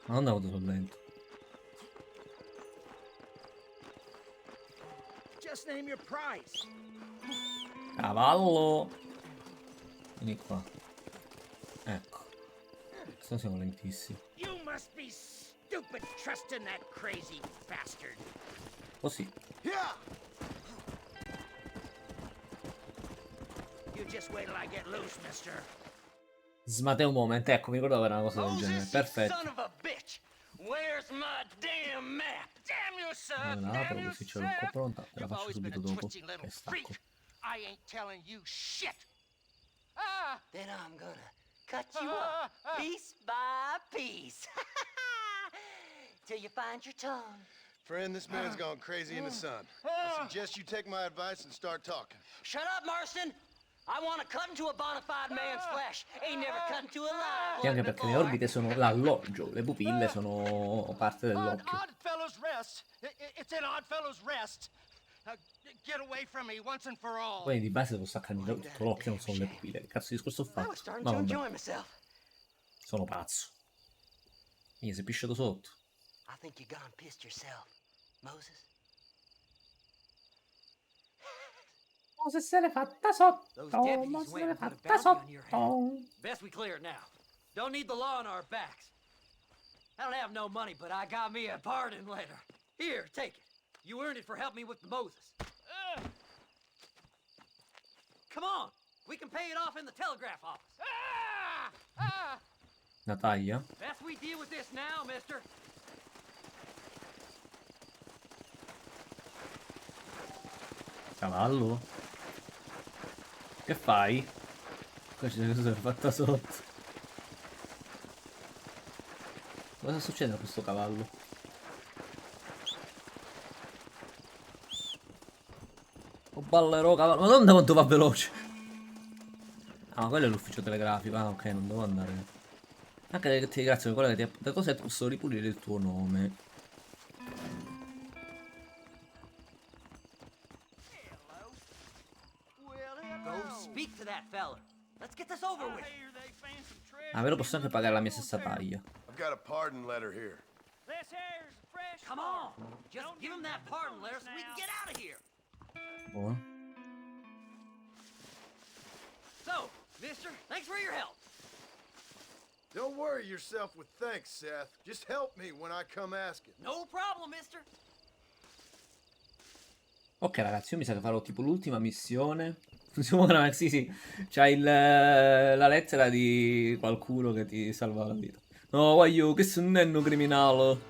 Ma non ho avuto lento. Cavallo. Vieni qua. Ecco. Questo siamo lentissimi. Così. Smateo un momento, ecco, mi ricordavo che era una cosa del genere. Perfetto. Non la apro così ce l'ho un po' pronta, te la faccio subito dopo. Che stacco. Then I'm gonna cut you up piece by piece. Till you find your tongue. Friend, this man's gone crazy in the sun. I suggest you take my advice and start talking. Shut up, Marston! I want to cut into a bona fide man's flesh. Ain't never cut into a live one. Anche perché le orbite sono l'alloggio, le pupille sono parte dell'occhio. Poi di base devo staccare tutto l'occhio, non sono le pupille. Che cazzo di discorso ho fatto? Ma vabbè. Sono pazzo. Mi si è pisciato sotto. I think you gone pissed yourself, Moses. Mose se l'è fatta sotto. Those deputies Mose se went l'è and put a fatta bounty on your head. sotto. Best we clear it now. Don't need the law on our backs. I don't have no money, but I got me a pardon letter. Here, take it. You earned it for helping me with the Moses. Come on, we can pay it off in the telegraph office. La taglia? Best we deal with this now, mister. Cavallo? Che fai? Qua ci si è fatta sotto. Cosa succede a questo cavallo? O ballerò cavallo. Madonna quanto va veloce! Ah, quello è l'ufficio telegrafico. Ah, ok, non devo andare. Anche che ti ringrazio per quella che ti ha... Da cosa posso ripulire il tuo nome? Go speak to that fella. Let's get this over with. Ah, ve lo posso anche pagare la mia stessa taglia. I've got a pardon letter here. This here's fresh. Come on, just give him that pardon letter so we can get out of here. Buono. So, mister, thanks for your help. Don't worry yourself with thanks, Seth. Just help me when I come asking. No problem, mister. Ok ragazzi, io mi sa che farò tipo l'ultima missione. Sì, c'hai la lettera di qualcuno che ti salva la vita. No, voglio, che sei un nenno criminale.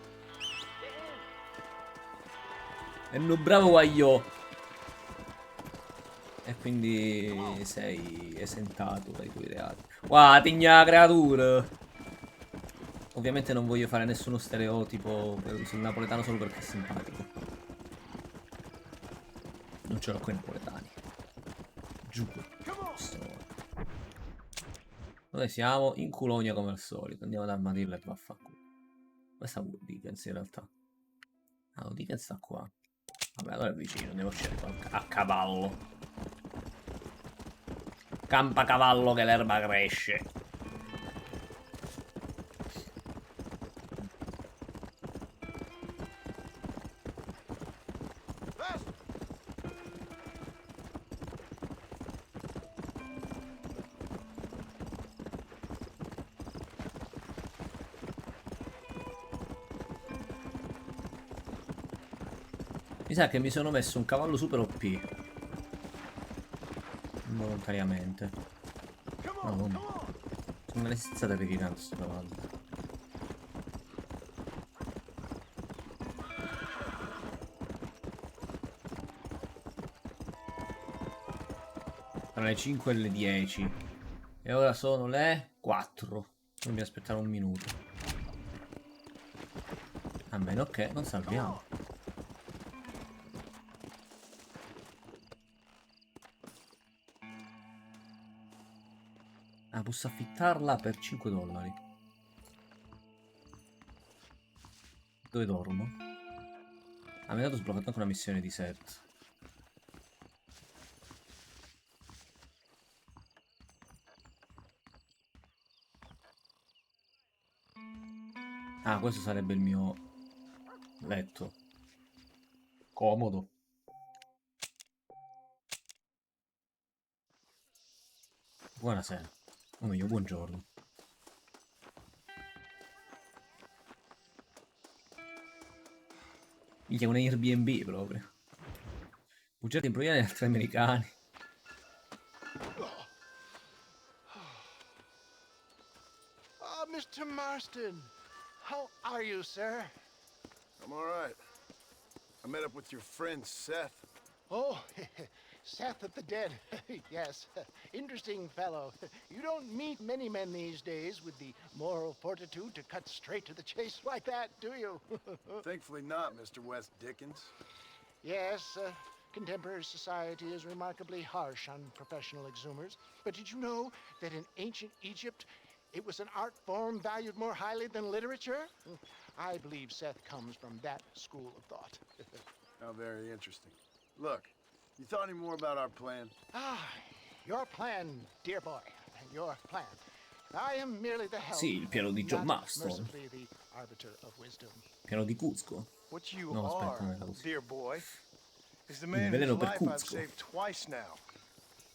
Nenno bravo, voglio. E quindi sei esentato dai tuoi reati. Guarda, creatura. Ovviamente non voglio fare nessuno stereotipo sul napoletano solo perché è simpatico. Non ce l'ho con i napoletani. Giuro. Dove siamo? In Culonia come al solito. Andiamo ad Armadillo e vaffanculo. Dove sta Dickens in realtà? Ah, Dickens sta qua. Vabbè, allora è vicino, andiamo a cavallo. Campa cavallo che l'erba cresce. Mi sa che mi sono messo un cavallo super OP. Involontariamente. No, non... Sono le stezzate per tanto sto cavallo. Tra le 5 e le 10. E ora sono le 4. Quindi aspettare un minuto. A meno che non salviamo. Ah, posso affittarla per 5 dollari. Dove dormo? Ah, mi ha dato sbloccato anche una missione di set. Ah, questo sarebbe il mio letto. Comodo. Buonasera. O meglio, buongiorno. Minchia, un Airbnb proprio. Bugiardi improvvisati agli altri americani. Ah, Mr. Marston. How are you, sir? I'm all right. I met up with your friend Seth. Oh, Seth of the Dead. Yes, interesting fellow. You don't meet many men these days with the moral fortitude to cut straight to the chase like that, do you? Thankfully not, Mr. West Dickens. Yes, contemporary society is remarkably harsh on professional exhumers. But did you know that in ancient Egypt, it was an art form valued more highly than literature? I believe Seth comes from that school of thought. How very interesting. Look, you thought any more about our plan? Ah, your plan, dear boy, your plan. I am merely the help, Sì, il piano di John not Marston. mercifully the arbiter of wisdom. Piano di Cuzco. What you No, aspetta, non are, era così. dear boy, is the Il man whose veleno per life I've Cuzco. saved twice now.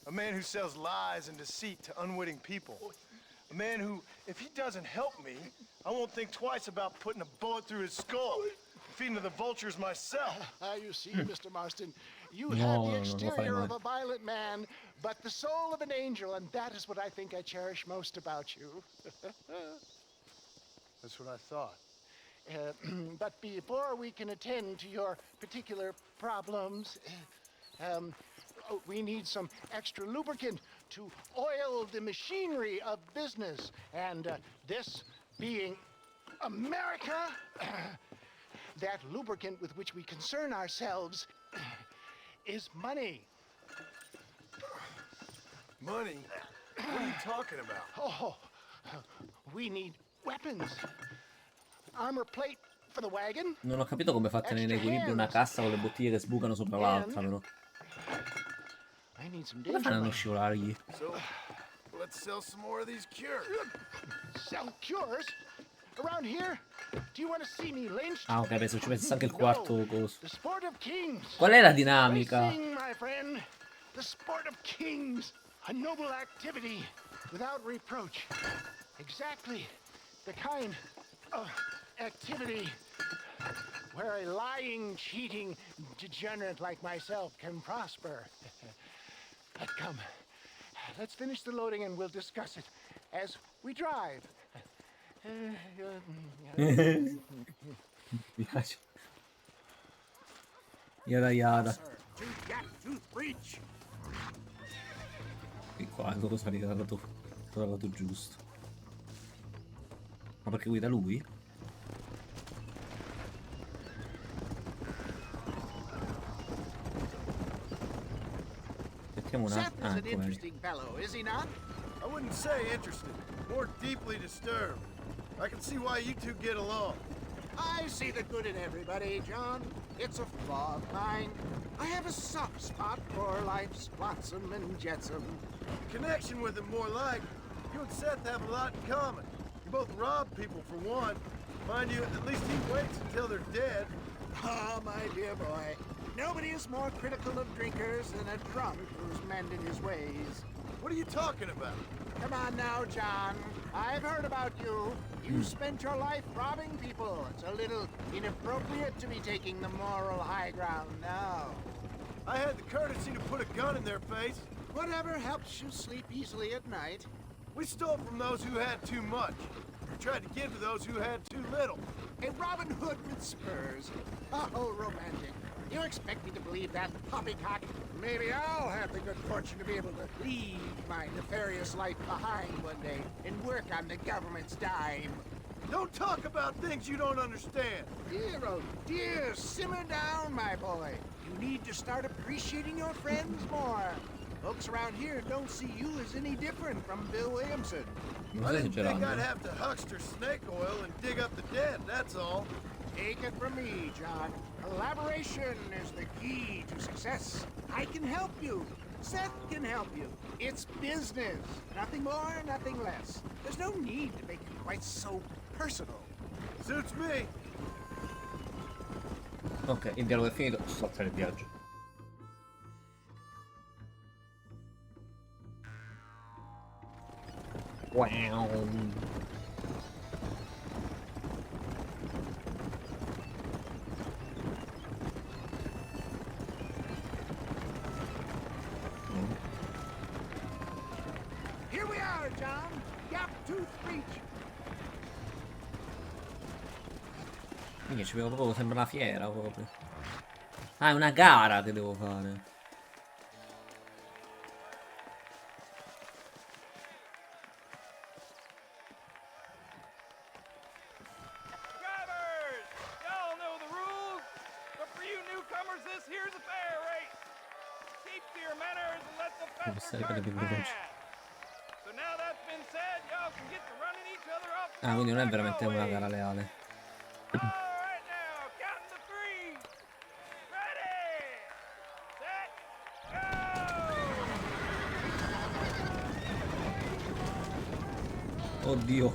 A man who sells lies and deceit to unwitting people. A man who, if he doesn't help me, I won't think twice about putting a bullet through his skull, feeding to the vultures myself. You see, Mr. Marston, you No, have no, the no, exterior fai of a violent man, but the soul of an angel, and that is what I think I cherish most about you. That's what I thought. But before we can attend to your particular problems, we need some extra lubricant to oil the machinery of business. And this being America, that lubricant with which we concern ourselves is money. Money? What are you talking about? Oh, we need weapons. Armor plate for the wagon. Non ho capito come fa a tenere in equilibrio una cassa con le bottiglie che sbucano sopra l'altra, però. I need some Come fanno a non scivolargli? So, let's sell some more of these cures. Sell cures? Around here? Do you want to see me lynched? Ah, ok, penso ci pensa anche il quarto coso. The sport of kings. Qual è la dinamica? Racing, my friend. The sport of kings. A noble activity without reproach. Exactly the kind of activity where a lying, cheating degenerate like myself can prosper. But come, let's finish the loading and we'll discuss it as we drive. Mi piace. Yada yada. E qua loro salire dal lato giusto. Ma perché guida lui? Aspettiamo un attimo. Ah, an ecco, vedi. interesting fellow, is he not? I wouldn't say interested, more deeply disturbed. I can see why you two get along. I see the good in everybody, John. It's a flaw of mine. I have a soft spot for life's flotsam and jetsam. Connection with him more like. You and Seth have a lot in common. You both rob people for one. Mind you, at least he waits until they're dead. Ah, my dear boy. Nobody is more critical of drinkers than a drunk who's mended his ways. What are you talking about? Come on now, John. I've heard about you. You spent your life robbing people. It's a little inappropriate to be taking the moral high ground now. I had the courtesy to put a gun in their face. Whatever helps you sleep easily at night. We stole from those who had too much. We tried to give to those who had too little. A Robin Hood with spurs. Oh, romantic. You expect me to believe that poppycock? Maybe I'll have the good fortune to be able to leave my nefarious life behind one day and work on the government's dime. Don't talk about things you don't understand. Dear, oh dear, simmer down, my boy. You need to start appreciating your friends more. Folks around here don't see you as any different from Bill Williamson. I didn't think I'd have to huckster snake oil and dig up the dead, that's all. Take it from me, John. Collaboration is the key to success. I can help you. Seth can help you. It's business. Nothing more, nothing less. There's no need to make it quite so personal. Suits me. Ok, il dialogo è finito, ci salta il viaggio. Wow. Here we are, John. Gap Tooth Reach. Quindi ci vedo proprio, sembra una fiera proprio. Ah, è una gara che devo fare. Drivers! Y'all know the rules, but for you newcomers, this here's a fair race. Keep to your manners and let the faster cart pass. So now that's been said, y'all can get to running each other off the Ah, quindi non è back veramente una hallway. gara leale. All right now, counting to three. Ready, set, go! Oddio.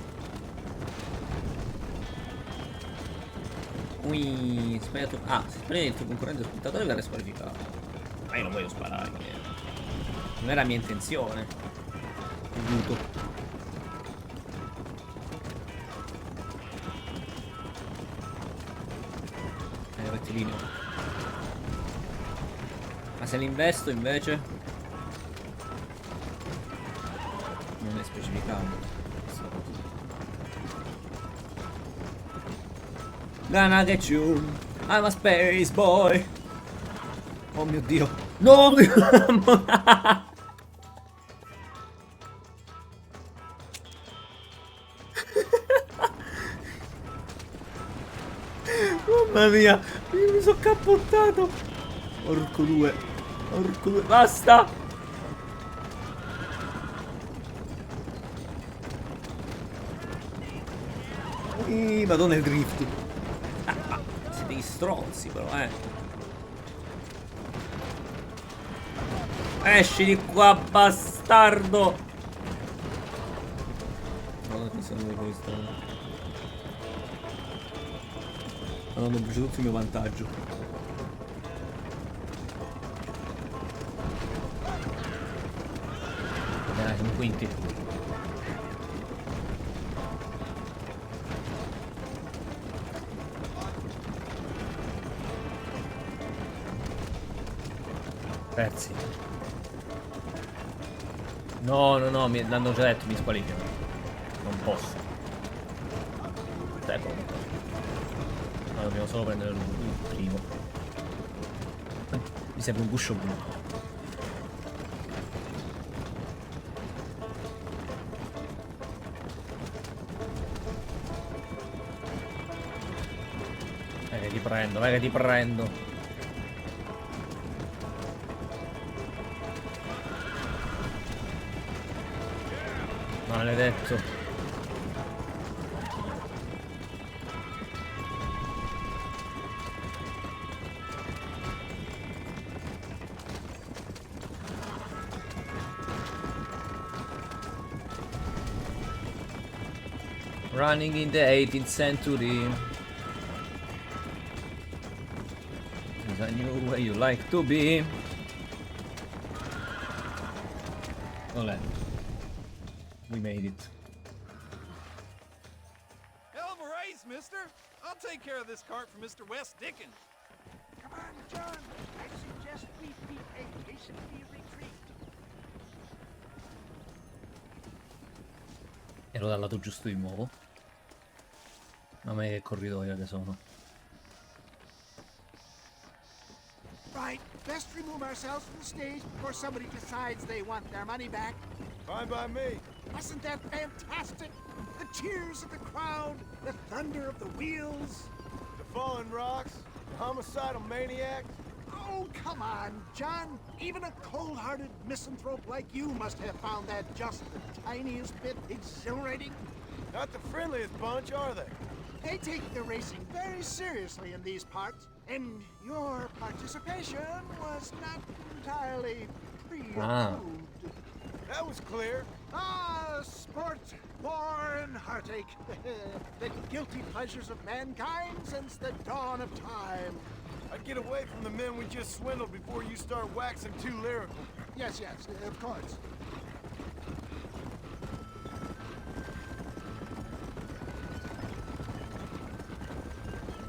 Ui, sbagliato. Ah, se prendi il tuo concorrente spettatore verrà squalificato. Ma io non voglio sparare. Non era mia intenzione. Aiuto. Rettilineo. Ma se l'investo invece? Non è specificato. Gonna get you. I'm a space boy. Oh mio Dio. No! Mamma mia, io mi sono cappottato. Porco due. Porco due. Basta. Madonna il drift. Siete dei stronzi però, Esci di qua, bastardo. No, mi serve questo. Hanno bruciato tutto il mio vantaggio. Dai, siamo quinti. Terzi. No, no, no, l'hanno già detto, mi squalificano. Non posso. Ecco. Ma dobbiamo solo prendere il primo. Mi serve un guscio blu. Che ti prendo, che ti prendo. Maledetto. Running in the 18th century. I knew where you like to be. Olè. We made it. Hell of a race, mister. I'll take care of this cart for Mr. West Dickens. Come on, John. I suggest we beat a patiently retreat. Ero dal lato giusto di nuovo. Mamma mia che corridoio che sono. Right, best remove ourselves from the stage before somebody decides they want their money back. Fine by me. Wasn't that fantastic? The cheers of the crowd, the thunder of the wheels. The falling rocks, the homicidal maniac. Oh, come on, John. Even a cold-hearted misanthrope like you must have found that just the tiniest bit exhilarating. Not the friendliest bunch, are they? They take the racing very seriously in these parts, and your participation was not entirely pre-approved. That was clear. Ah, sport, war, and heartache. The guilty pleasures of mankind since the dawn of time. I'd get away from the men we just swindled before you start waxing too lyrical. Yes, yes, of course.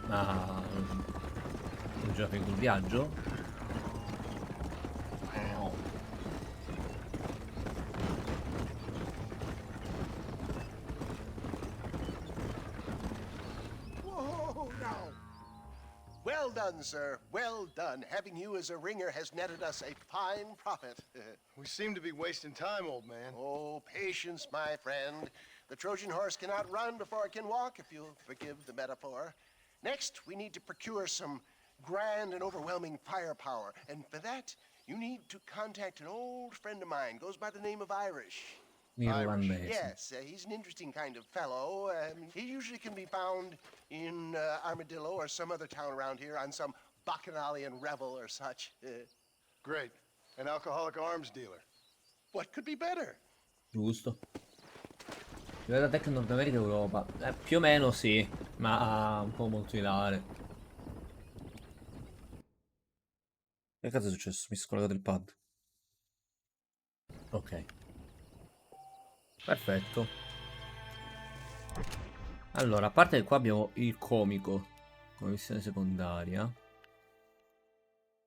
Ma ho già finito il viaggio? No. Whoa, no. Well done, sir. Well done. Having you as a ringer has netted us a fine profit. We seem to be wasting time, old man. Oh, patience, my friend. The Trojan horse cannot run before it can walk, if you'll forgive the metaphor. Next, we need to procure some grand and overwhelming firepower. And for that, you need to contact an old friend of mine. Goes by the name of Irish. Irlandese. Yes, he's an interesting kind of fellow. He usually can be found in Armadillo or some other town around here on some bacchanalian revel or such. Great. An alcoholic arms dealer. What could be better? Giusto. Livello tech Nord America e Europa. Più o meno sì, ma un po' molto in là. Che cazzo è successo? Mi sono scollegato il pad. Ok. Perfetto. Allora, a parte che qua abbiamo il comico come missione secondaria.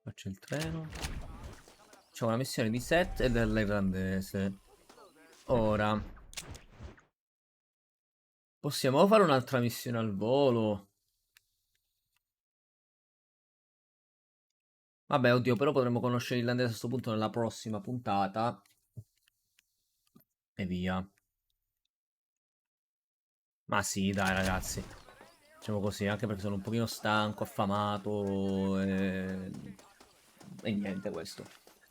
Faccio il treno. C'è una missione di set e dell'irlandese. Ora. Possiamo fare un'altra missione al volo. Vabbè, oddio, però potremmo conoscere l'irlandese a questo punto nella prossima puntata. E via. Ma sì, dai ragazzi. Facciamo così, anche perché sono un pochino stanco, affamato e niente questo.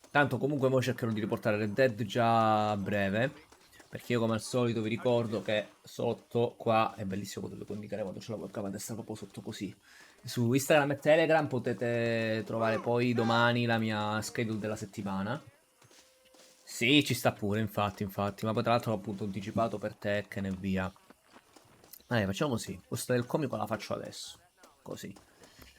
Tanto comunque mo cercherò di riportare Red Dead già a breve. Perché io come al solito vi ricordo che sotto qua è bellissimo potete comunicare quando c'è la webcam a destra proprio sotto così. Su Instagram e Telegram potete trovare poi domani la mia schedule della settimana. Sì, ci sta pure, infatti, ma poi tra l'altro l'ho appunto anticipato per Tekken e via. Facciamo così. Questa del comico la faccio adesso. Così.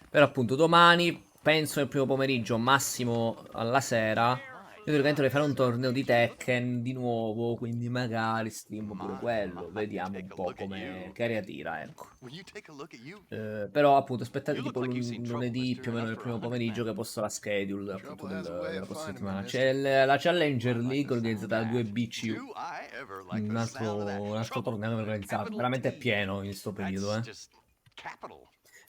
Però appunto domani, penso nel primo pomeriggio, massimo alla sera. Io teoricamente vorrei fare un torneo di Tekken di nuovo, quindi magari stream pure quello. Vediamo un po' come che aria tira, ecco. Però appunto aspettate tipo lunedì più o meno nel primo pomeriggio che posto la schedule appunto della prossima settimana. C'è la Challenger League organizzata da 2BCU. Un altro torneo organizzato. Veramente pieno in sto periodo, eh.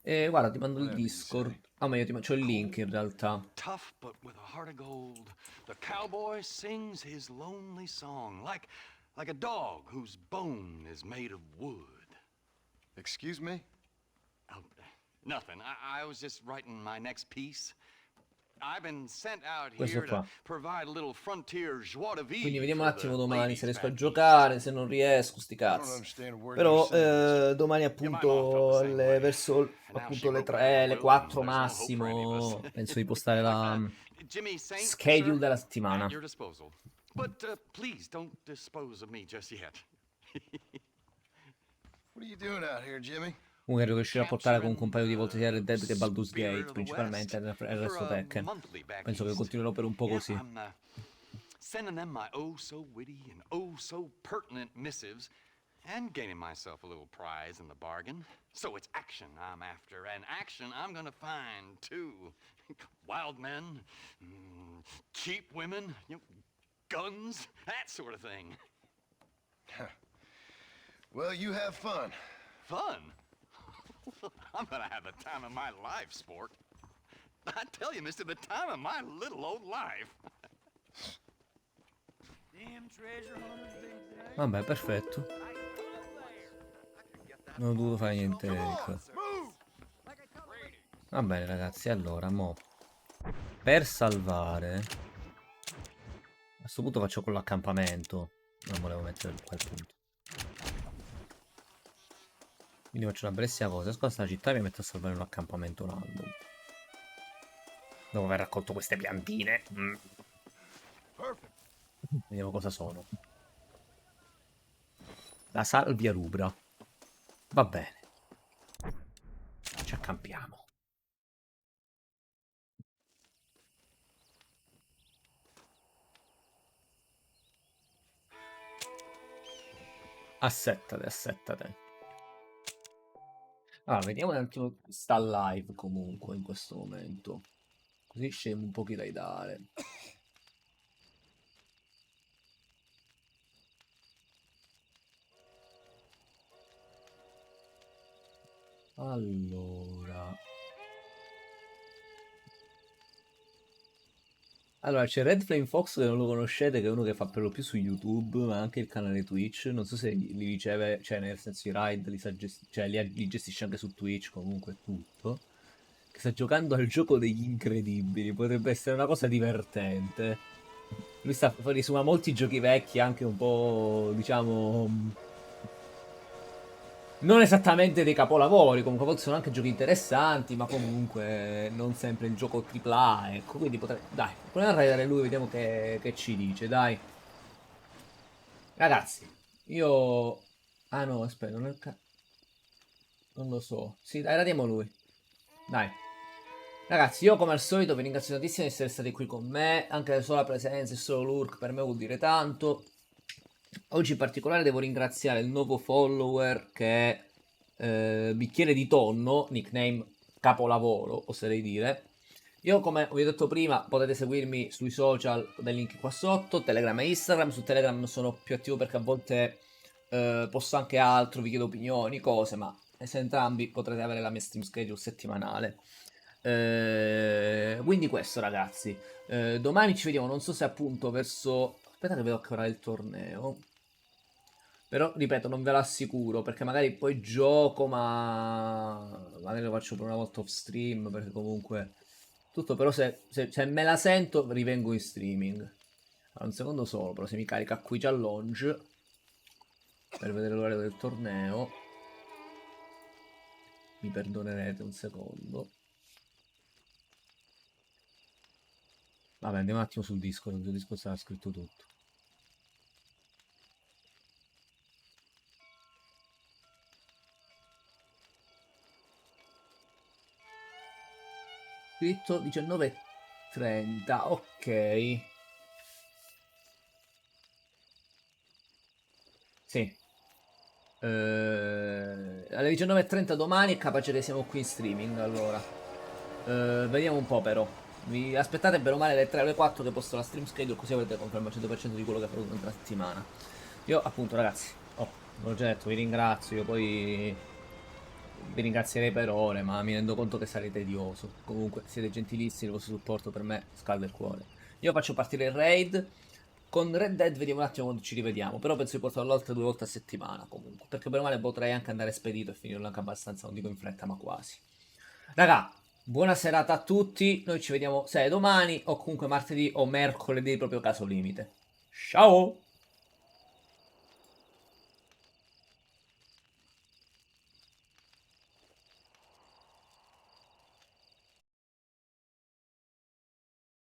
E guarda, ti mando il Discord. Ah, ma io ti c'ho il link in realtà. Tough but with a heart of gold. The cowboy sings his lonely song like a dog whose bone is made of wood. Excuse me? Oh, nothing. I was just writing my next piece. I've been sent out Questo here to qua. provide a little frontier joie de Quindi vivre vediamo un for attimo the domani ladies se riesco a back giocare, se non riesco, sti I don't cazzi. understand a word Però you're saying, domani Yeah, my mom felt the appunto same way. verso And now she appunto le wrote back a 3, le will, and 4 there's no hope for any of us. massimo. Penso di postare la Jimmy Saint, schedule sir, della at settimana. your disposal. But please don't dispose of me just yet. What are you doing out here, Jimmy? Comunque ero riuscito a portare comunque un paio di volte sia Red Dead che Baldur's Spirit Gate, of the principalmente, West e il for resto a Tekken. monthly back Penso che east. continuerò per un po' Yeah, così. I'm sending them my oh so witty and oh so pertinent missives and gaining myself a little prize in the bargain. So it's action I'm after, and action I'm gonna find too. Wild men, cheap women, guns, that sort of thing. Well, you have fun. Fun? I'm gonna have the time of my life, sport. I tell you, mister, the time of my little old life. Vabbè, perfetto. Non ho dovuto fare niente. Va bene ragazzi, allora, mo per salvare a questo punto faccio con l'accampamento. Non volevo mettere qua il punto. Quindi faccio una bellissima cosa. Esco da sta città e mi metto a salvare un accampamento random. Dopo aver raccolto queste piantine. Vediamo cosa sono. La salvia rubra. Va bene. Ci accampiamo. Assettate, assettate. Allora, vediamo un attimo. Sta live comunque in questo momento. Così scemo un po' chi dai dare. Allora, c'è Red Flame Fox che non lo conoscete, che è uno che fa per lo più su YouTube, ma anche il canale Twitch. Non so se li riceve, cioè nel senso i raid cioè li gestisce anche su Twitch, comunque tutto. Che sta giocando al gioco degli incredibili, potrebbe essere una cosa divertente. Lui risuma molti giochi vecchi, anche un po', diciamo, non esattamente dei capolavori, comunque a volte sono anche giochi interessanti, ma comunque non sempre il gioco AAA, ecco, quindi potrei... Dai, proviamo a raidare lui, vediamo che ci dice, dai. Ragazzi, io Ah no, aspetta, non lo so. Sì, dai, radiamo lui. Dai. Ragazzi, io come al solito vi ringrazio tantissimo di essere stati qui con me. Anche solo la presenza e solo l'urk per me vuol dire tanto. Oggi in particolare devo ringraziare il nuovo follower che è Bicchiere di Tonno, nickname capolavoro, oserei dire. Io, come vi ho detto prima, potete seguirmi sui social dai link qua sotto, Telegram e Instagram. Su Telegram sono più attivo perché a volte posto anche altro, vi chiedo opinioni, cose, ma se entrambi potrete avere la mia stream schedule settimanale. Quindi questo, ragazzi. Domani ci vediamo, non so se appunto verso... Aspetta che vedo che ora è il torneo. Però, ripeto, non ve lo assicuro, perché magari poi gioco, ma... Magari lo faccio per una volta off stream, perché comunque... Tutto, però se me la sento, rivengo in streaming. Allora, un secondo solo, però se mi carica qui già launch per vedere l'orario del torneo. Mi perdonerete un secondo. Vabbè, andiamo un attimo sul Discord, sul Discord sarà scritto tutto. Scritto 19:30, ok. Sì. Alle 19:30 domani è capace che siamo qui in streaming, allora. Vediamo un po' però. Vi aspettate bene o male le 3 o le 4 che posto la stream schedule, così avrete conferma al 100% di quello che farò durante la settimana. Io appunto, ragazzi, l'ho già detto, vi ringrazio, io poi vi ringrazierei per ore, ma mi rendo conto che sarei tedioso. Comunque siete gentilissimi, il vostro supporto per me scalda il cuore. Io faccio partire il raid. Con Red Dead vediamo un attimo quando ci rivediamo. Però penso di portarlo altre 2 volte a settimana comunque. Perché per male potrei anche andare spedito e finirlo anche abbastanza, non dico in fretta, ma quasi. Raga, buona serata a tutti. Noi ci vediamo se è domani o comunque martedì o mercoledì, proprio caso limite. Ciao!